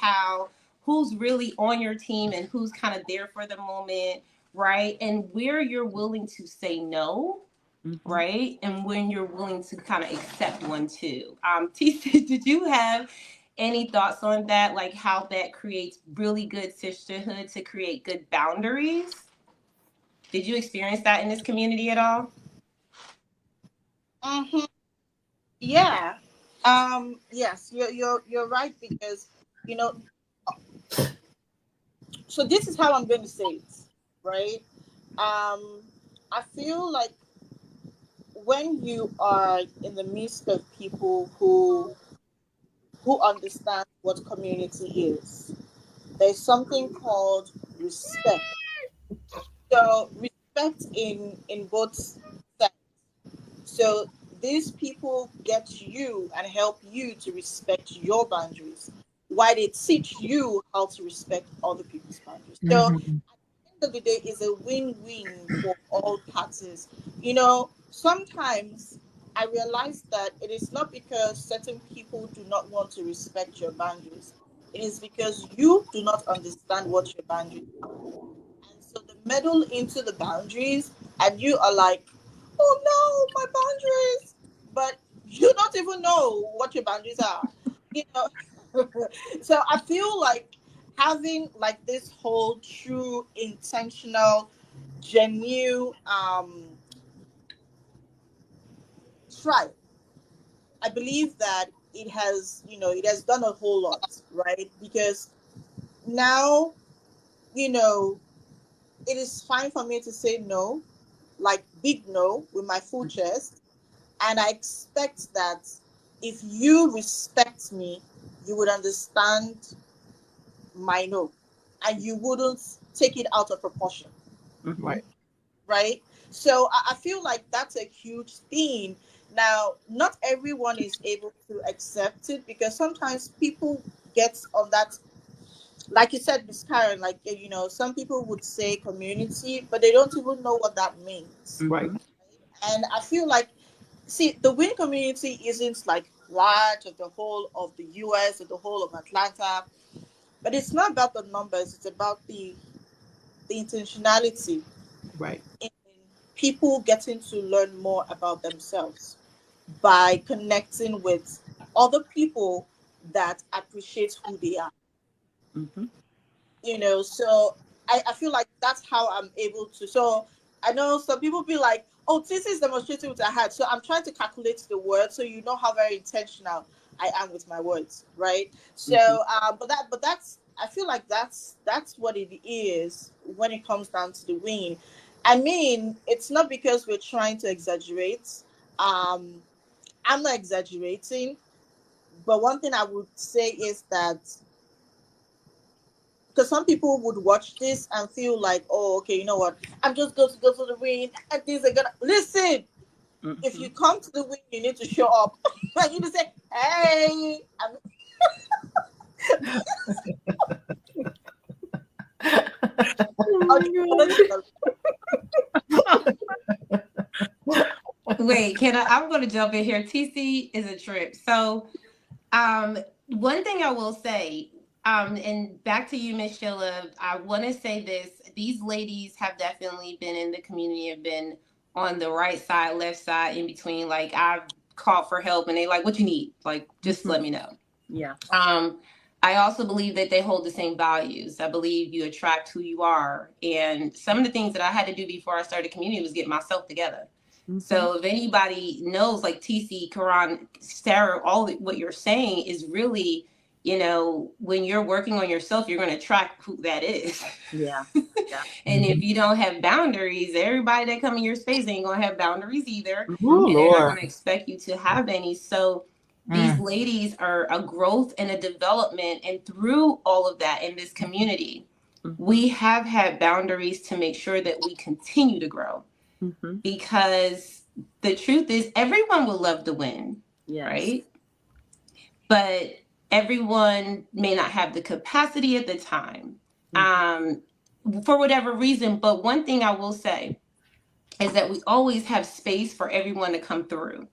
Speaker 1: who's really on your team and who's kind of there for the moment, right? And where you're willing to say no, right? And when you're willing to kind of accept one too. TC, did you have any thoughts on that? Like how that creates really good sisterhood to create good boundaries? Did you experience that in this community at all?
Speaker 4: Yeah. Yes, you're right, because you know so this is how I'm going to say it, right? I feel like when you are in the midst of people who understand what community is, there's something called respect. So respect in both sides. So these people get you and help you to respect your boundaries, while they teach you how to respect other people's boundaries. So at the end of the day, it's a win-win for all parties. Sometimes I realize that it is not because certain people do not want to respect your boundaries. It is because you do not understand what your boundaries are. And so they meddle into the boundaries, and you are like, oh no, my boundaries. But you don't even know what your boundaries are. You know. So I feel like having like this whole true, intentional, genuine tribe, I believe that it has done a whole lot, right? Because now, you know, it is fine for me to say no, like big no with my full chest. And I expect that if you respect me, you would understand my no, and you wouldn't take it out of proportion.
Speaker 3: Right.
Speaker 4: Right? So I feel like that's a huge thing. Now, not everyone is able to accept it, because sometimes people get on that, like you said, Miss Karen, like, some people would say community, but they don't even know what that means.
Speaker 3: Right.
Speaker 4: And I feel like, see, the WIN community isn't like large of the whole of the US or the whole of Atlanta, but it's not about the numbers, it's about the intentionality
Speaker 3: Right.
Speaker 4: in people getting to learn more about themselves by connecting with other people that appreciate who they are. So I feel like that's how I'm able to. So I know some people be like, oh, this is demonstrating with a heart. So I'm trying to calculate the words so you know how very intentional I am with my words, right? So but that's I feel like that's what it is when it comes down to the win. I mean, it's not because we're trying to exaggerate. um I'm not exaggerating, but one thing I would say is that, because some people would watch this and feel like, oh, okay, you know what? I'm just going to go to the ring, and things are gonna listen. If you come to the win, you need to show up. Like, you need to say, hey,
Speaker 1: Wait, I'm going to jump in here. TC is a trip. So, one thing I will say, and back to you, Miss Sheila, I want to say this. These ladies have definitely been in the community, have been on the right side, left side, in between. Like, I've called for help and they like, what you need? Like, just let me know.
Speaker 5: Yeah.
Speaker 1: I also believe that they hold the same values. I believe you attract who you are. And some of the things that I had to do before I started community was get myself together. So if anybody knows, like TC, Karan, Sarah, all what you're saying is really, when you're working on yourself, you're going to track who that is.
Speaker 5: Yeah.
Speaker 1: And if you don't have boundaries, everybody that come in your space ain't going to have boundaries either.
Speaker 3: Ooh,
Speaker 1: and
Speaker 3: Lord.
Speaker 1: they're not going to expect you to have any. So these ladies are a growth and a development. And through all of that in this community, we have had boundaries to make sure that we continue to grow. Because the truth is, everyone would love to win, right? But everyone may not have the capacity at the time, for whatever reason. But one thing I will say is that we always have space for everyone to come through.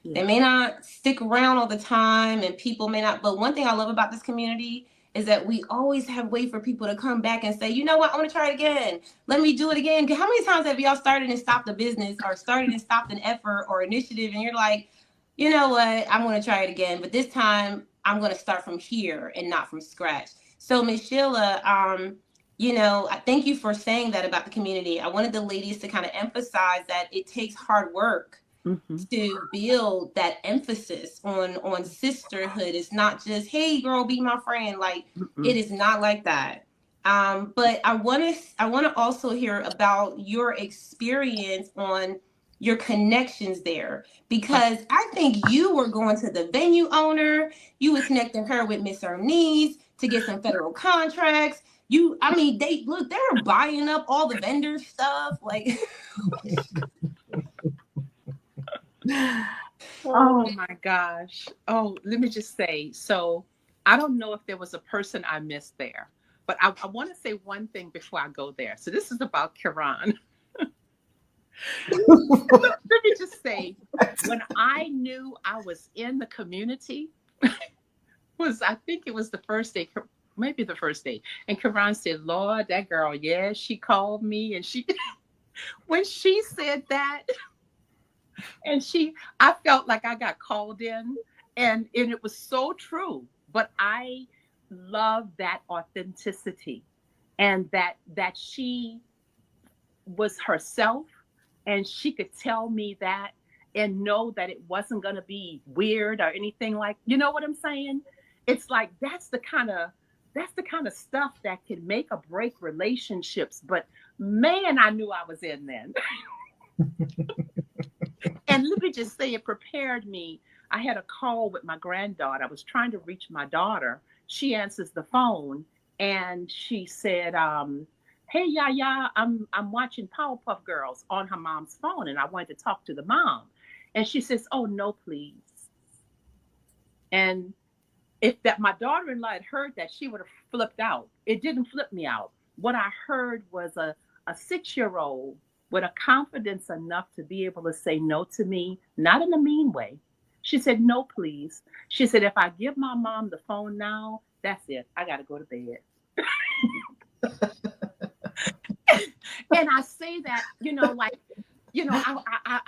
Speaker 1: They may not stick around all the time, and people may not. But one thing I love about this community is that we always have way for people to come back and say, you know what, I want to try it again. Let me do it again. How many times have y'all started and stopped a business, or started and stopped an effort or initiative, and you're like, you know what, I'm going to try it again, but this time I'm going to start from here and not from scratch. So Ms. Sheila, I thank you for saying that about the community. I wanted the ladies to kind of emphasize that it takes hard work to build that emphasis on sisterhood. It's not just, hey girl, be my friend. Like, it is not like that. But I want to also hear about your experience on your connections there, because I think you were going to the venue owner, you were connecting her with Miss Ernise to get some federal contracts. They're buying up all the vendor stuff. Like,
Speaker 5: oh my gosh. Oh, let me just say, so I don't know if there was a person I missed there, but I want to say one thing before I go there. So this is about Kiran. Let me just say, when I knew I was in the community, I think it was the first day, maybe the first day. And Kiran said, Lord, that girl, yeah, she called me, and when she said that, and I felt like I got called in, and it was so true. But I love that authenticity, and that she was herself, and she could tell me that and know that it wasn't going to be weird or anything, like, you know what I'm saying? It's like, that's the kind of stuff that can make or break relationships. But man, I knew I was in then. And let me just say, it prepared me. I had a call with my granddaughter. I was trying to reach my daughter. She answers the phone and she said, hey, Yaya, I'm watching Powerpuff Girls on her mom's phone, and I wanted to talk to the mom. And she says, oh, no, please. And if that my daughter-in-law had heard that, she would have flipped out. It didn't flip me out. What I heard was a 6-year-old with a confidence enough to be able to say no to me, not in a mean way. She said, no, please. She said, if I give my mom the phone now, that's it. I got to go to bed. And I say that,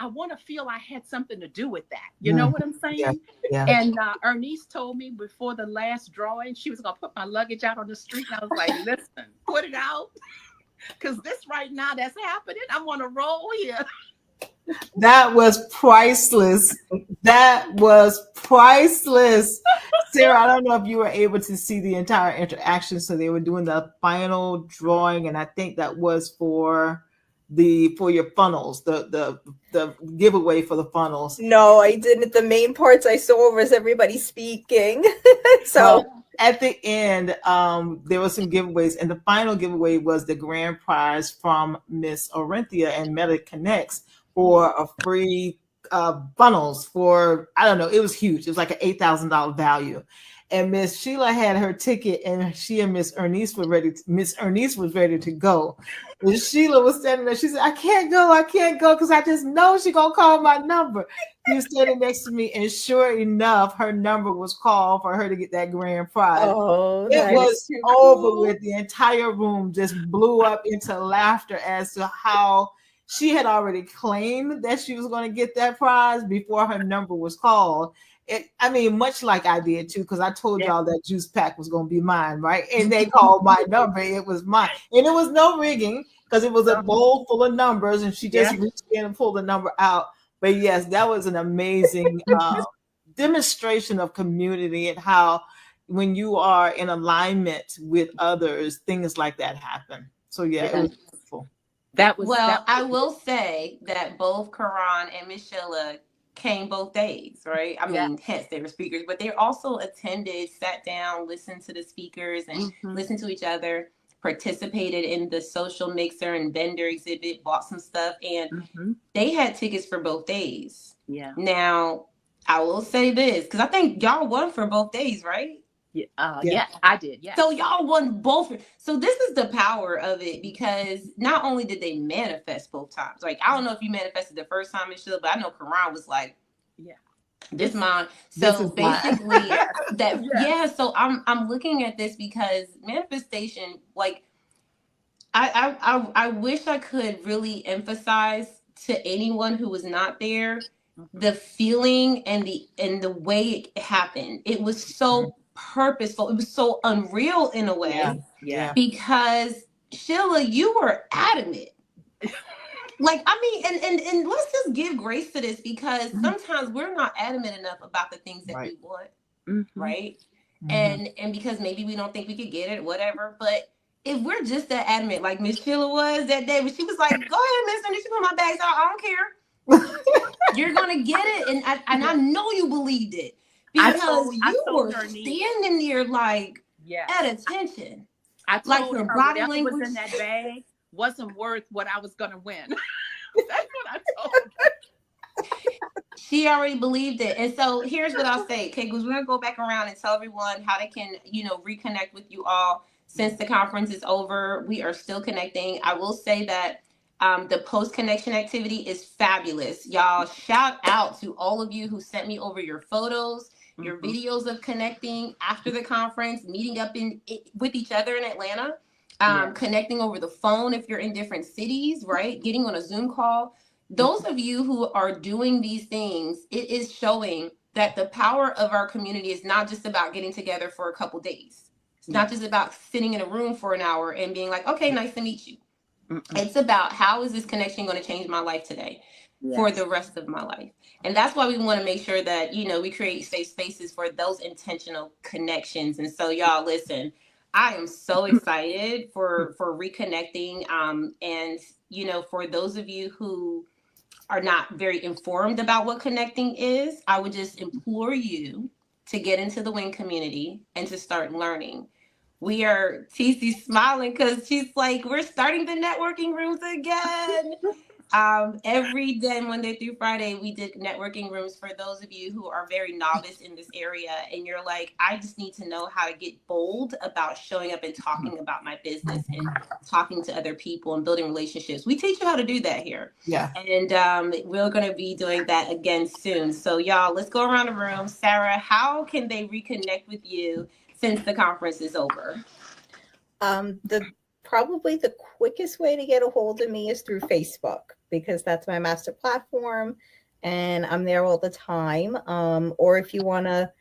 Speaker 5: I want to feel I had something to do with that. You know what I'm saying?
Speaker 3: Yeah.
Speaker 5: And Ernise told me before the last drawing, she was going to put my luggage out on the street. And I was like, listen, put it out. Because this right now that's happening, I'm on a roll here.
Speaker 3: That was priceless. That was priceless. Sarah, I don't know if you were able to see the entire interaction. So they were doing the final drawing, and I think that was for your funnels, the giveaway for the funnels.
Speaker 2: No, I didn't. The main parts I saw was everybody speaking. So
Speaker 3: at the end, there were some giveaways, and the final giveaway was the grand prize from Miss Orinthia and Meta Connects for a free funnels for, I don't know, it was huge. It was like an $8,000 value. And Miss Sheila had her ticket, and she and Miss Ernest was ready to go. And Sheila was standing there. She said, I can't go because I just know she's going to call my number. She was standing next to me, and sure enough, her number was called for her to get that grand prize.
Speaker 2: Oh,
Speaker 3: it was over with. The entire room just blew up into laughter as to how she had already claimed that she was going to get that prize before her number was called. I mean, much like I did too, because I told y'all that juice pack was going to be mine, right? And they called my number. It was mine. And it was no rigging because it was a bowl full of numbers, and she just reached in and pulled the number out. But yes, that was an amazing demonstration of community and how when you are in alignment with others, things like that happen. So yeah, it was beautiful.
Speaker 1: I will say that both Karan and Miss Sheila came both days, right? I mean, hence they were speakers, but they also attended, sat down, listened to the speakers and listened to each other, participated in the social mixer and vendor exhibit, bought some stuff, and they had tickets for both days.
Speaker 5: Yeah.
Speaker 1: Now, I will say this, because I think y'all won for both days, right?
Speaker 5: Yeah, I did. Yeah.
Speaker 1: So y'all won both. So this is the power of it, because not only did they manifest both times. Like, I don't know if you manifested the first time, Michelle, but I know Karan was like, this mine. So basically that so I'm looking at this because manifestation, like I wish I could really emphasize to anyone who was not there the feeling and the way it happened. It was so purposeful. It was so unreal in a way. Because Sheila, you were adamant. Like, I mean, and let's just give grace to this, because sometimes we're not adamant enough about the things that we want, right? And because maybe we don't think we could get it, whatever. But if we're just that adamant, like Miss Sheila was that day, when she was like, "Go ahead, Miss, and she put my bags out. I don't care. You're gonna get it," and I know you believed it, because you were standing there like at attention.
Speaker 5: I told
Speaker 1: like
Speaker 5: her
Speaker 1: body
Speaker 5: whatever
Speaker 1: language
Speaker 5: was in that bag wasn't worth what I was gonna win. That's what I told her.
Speaker 1: She already believed it. And so here's what I'll say, okay, because we're gonna go back around and tell everyone how they can, reconnect with you all since the conference is over. We are still connecting. I will say that the post-connection activity is fabulous. Y'all, shout out to all of you who sent me over your photos, your videos of connecting after the conference, meeting up with each other in Atlanta, connecting over the phone if you're in different cities, right? Getting on a Zoom call. Those of you who are doing these things, it is showing that the power of our community is not just about getting together for a couple days. It's not just about sitting in a room for an hour and being like, okay, nice to meet you. It's about, how is this connection going to change my life today for the rest of my life? And that's why we want to make sure that, we create safe spaces for those intentional connections. And so y'all, listen, I am so excited for reconnecting. And, for those of you who are not very informed about what connecting is, I would just implore you to get into the WIN community and to start learning. We are, TC smiling because she's like, we're starting the networking rooms again. Every day, Monday through Friday, we did networking rooms for those of you who are very novice in this area. And you're like, I just need to know how to get bold about showing up and talking about my business and talking to other people and building relationships. We teach you how to do that here.
Speaker 3: Yeah.
Speaker 1: And we're going to be doing that again soon. So y'all, let's go around the room. Sarah, how can they reconnect with you since the conference is over?
Speaker 2: Probably the quickest way to get a hold of me is through Facebook, because that's my master platform and I'm there all the time. Or if you want to,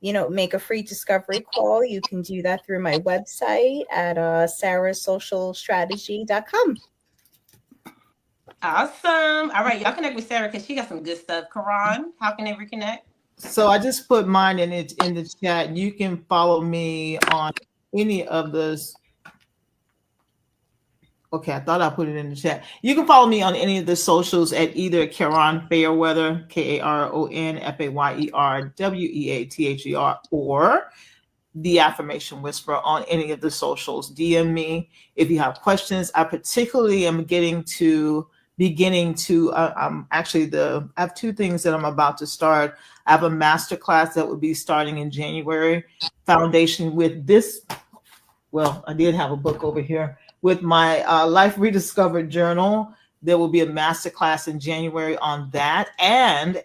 Speaker 2: make a free discovery call, you can do that through my website at sarahsocialstrategy.com.
Speaker 1: Awesome. All right, y'all connect with Sarah because she got some good stuff. Karan, how can they reconnect?
Speaker 3: So I just put mine in the chat. You can follow me on any of those. Okay, I thought I put it in the chat. You can follow me on any of the socials at either Karan Fairweather, KaronFayerWeather, or The Affirmation Whisperer on any of the socials. DM me if you have questions. I particularly am getting to beginning to, I have two things that I'm about to start. I have a master class that will be starting in January, foundation with this. Well, I did have a book over here with my Life Rediscovered journal. There will be a master class in January on that. And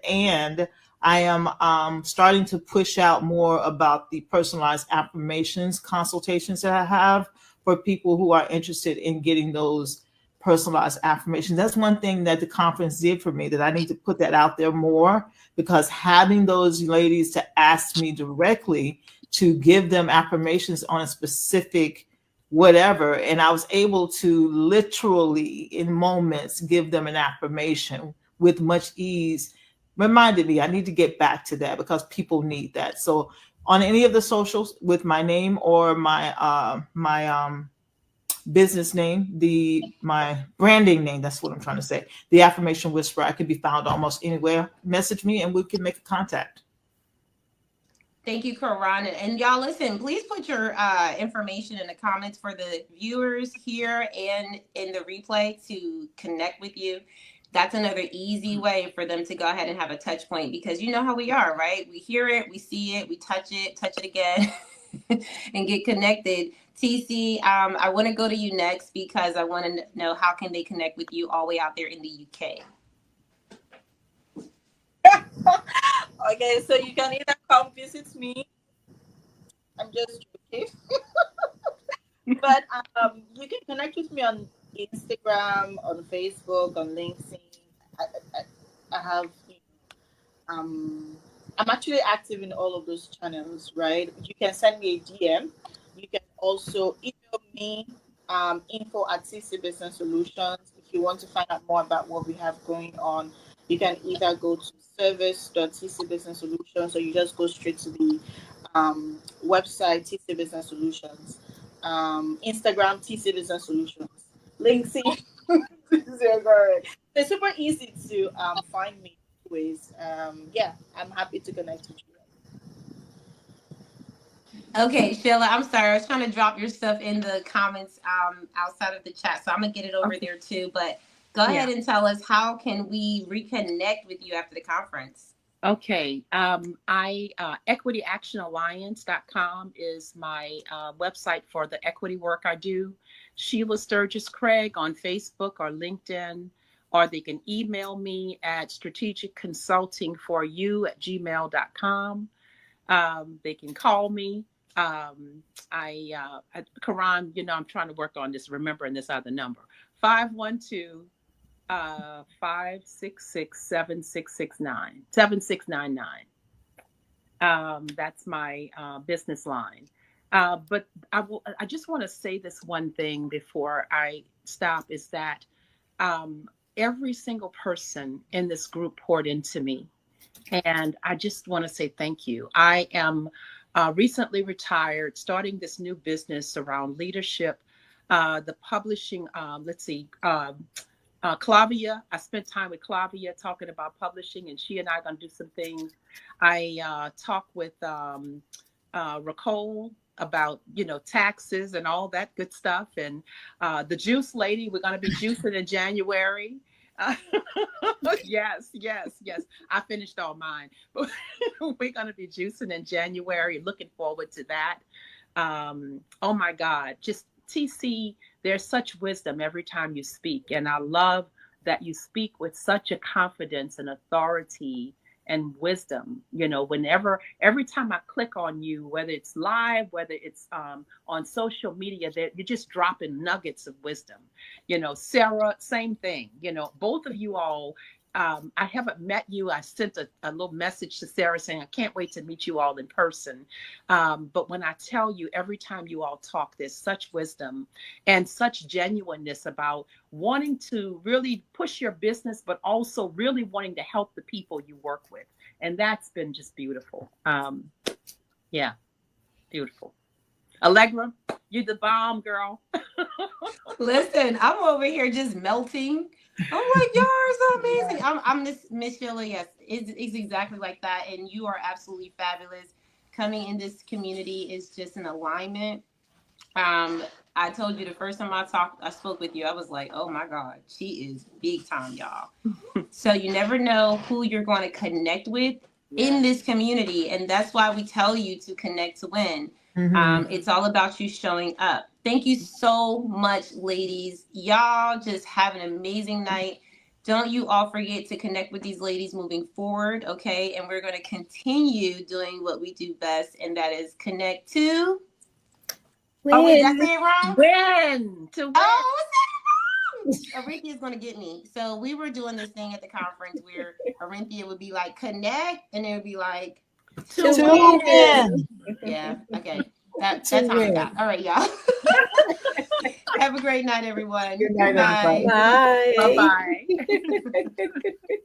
Speaker 3: I am starting to push out more about the personalized affirmations consultations that I have for people who are interested in getting those personalized affirmations. That's one thing that the conference did for me, that I need to put that out there more, because having those ladies to ask me directly to give them affirmations on a specific whatever, and I was able to literally in moments give them an affirmation with much ease, reminded me I need to get back to that, because people need that. So on any of the socials with my name or my business name, my branding name, that's what I'm trying to say, the Affirmation Whisperer, I can be found almost anywhere. Message me and we can make a contact.
Speaker 1: Thank you, Karan. And y'all, listen, please put your information in the comments for the viewers here and in the replay to connect with you. That's another easy way for them to go ahead and have a touch point, because you know how we are, right? We hear it, we see it, we touch it again, and get connected. TC, I want to go to you next because I want to know, how can they connect with you all the way out there in the UK?
Speaker 4: Okay, so you can either come visit me. I'm just joking. But you can connect with me on Instagram, on Facebook, on LinkedIn. I have, I'm actually active in all of those channels, right? You can send me a DM. You can also email me, info@TC Business Solutions. If you want to find out more about what we have going on, you can either go to service.TC Business Solutions, or you just go straight to the website, TC Business Solutions, Instagram, TC Business Solutions, LinkedIn. It's super easy to find me ways. Yeah, I'm happy to connect with you.
Speaker 1: Okay, Sheila, I'm sorry. I was trying to drop your stuff in the comments outside of the chat, so I'm gonna get it over there too. But go ahead and tell us, how can we reconnect with you after the conference?
Speaker 5: Okay. EquityActionAlliance.com is my website for the equity work I do. Sheila Sturgis Craig on Facebook or LinkedIn, or they can email me at strategicconsultingforyou@gmail.com. They can call me. Karan, I'm trying to work on this, remembering this other number, 512 566 7699. That's my business line. But I just want to say this one thing before I stop, is that every single person in this group poured into me. And I just want to say thank you. I am recently retired, starting this new business around leadership, the publishing, Clavia. I spent time with Clavia talking about publishing, and she and I are going to do some things. I talked with Racole about, taxes and all that good stuff. And the juice lady, we're going to be juicing in January. Yes. I finished all mine, but we're going to be juicing in January. Looking forward to that. Oh my God, just TC, there's such wisdom every time you speak. And I love that you speak with such a confidence and authority and wisdom. Every time I click on you, whether it's live, whether it's on social media, that you're just dropping nuggets of wisdom. Sarah, same thing. Both of you all. I haven't met you. I sent a little message to Sarah saying I can't wait to meet you all in person. But when I tell you, every time you all talk, there's such wisdom and such genuineness about wanting to really push your business, but also really wanting to help the people you work with. And that's been just beautiful. Yeah, beautiful. Allegra, you the bomb, girl.
Speaker 1: Listen, I'm over here just melting. I'm like, y'all are so amazing. I'm Miss Sheila. Yes, it's exactly like that. And you are absolutely fabulous. Coming in this community is just an alignment. I told you the first time I spoke with you, I was like, oh my God, she is big time, y'all. So you never know who you're going to connect with in this community. And that's why we tell you to connect to win. It's all about you showing up. Thank you so much, ladies. Y'all just have an amazing night. Don't you all forget to connect with these ladies moving forward, okay? And we're going to continue doing what we do best, and that is connect to. Oh, wait, did I say it wrong?
Speaker 5: Win to win.
Speaker 1: Oh, Orinthia is going to get me. So we were doing this thing at the conference where Orinthia would be like, connect, and it would be like,
Speaker 5: To
Speaker 3: win.
Speaker 1: yeah, okay. That's how I got. All right, y'all. Have a great night, everyone.
Speaker 3: Good night, everybody.
Speaker 2: Bye.
Speaker 5: Bye-bye.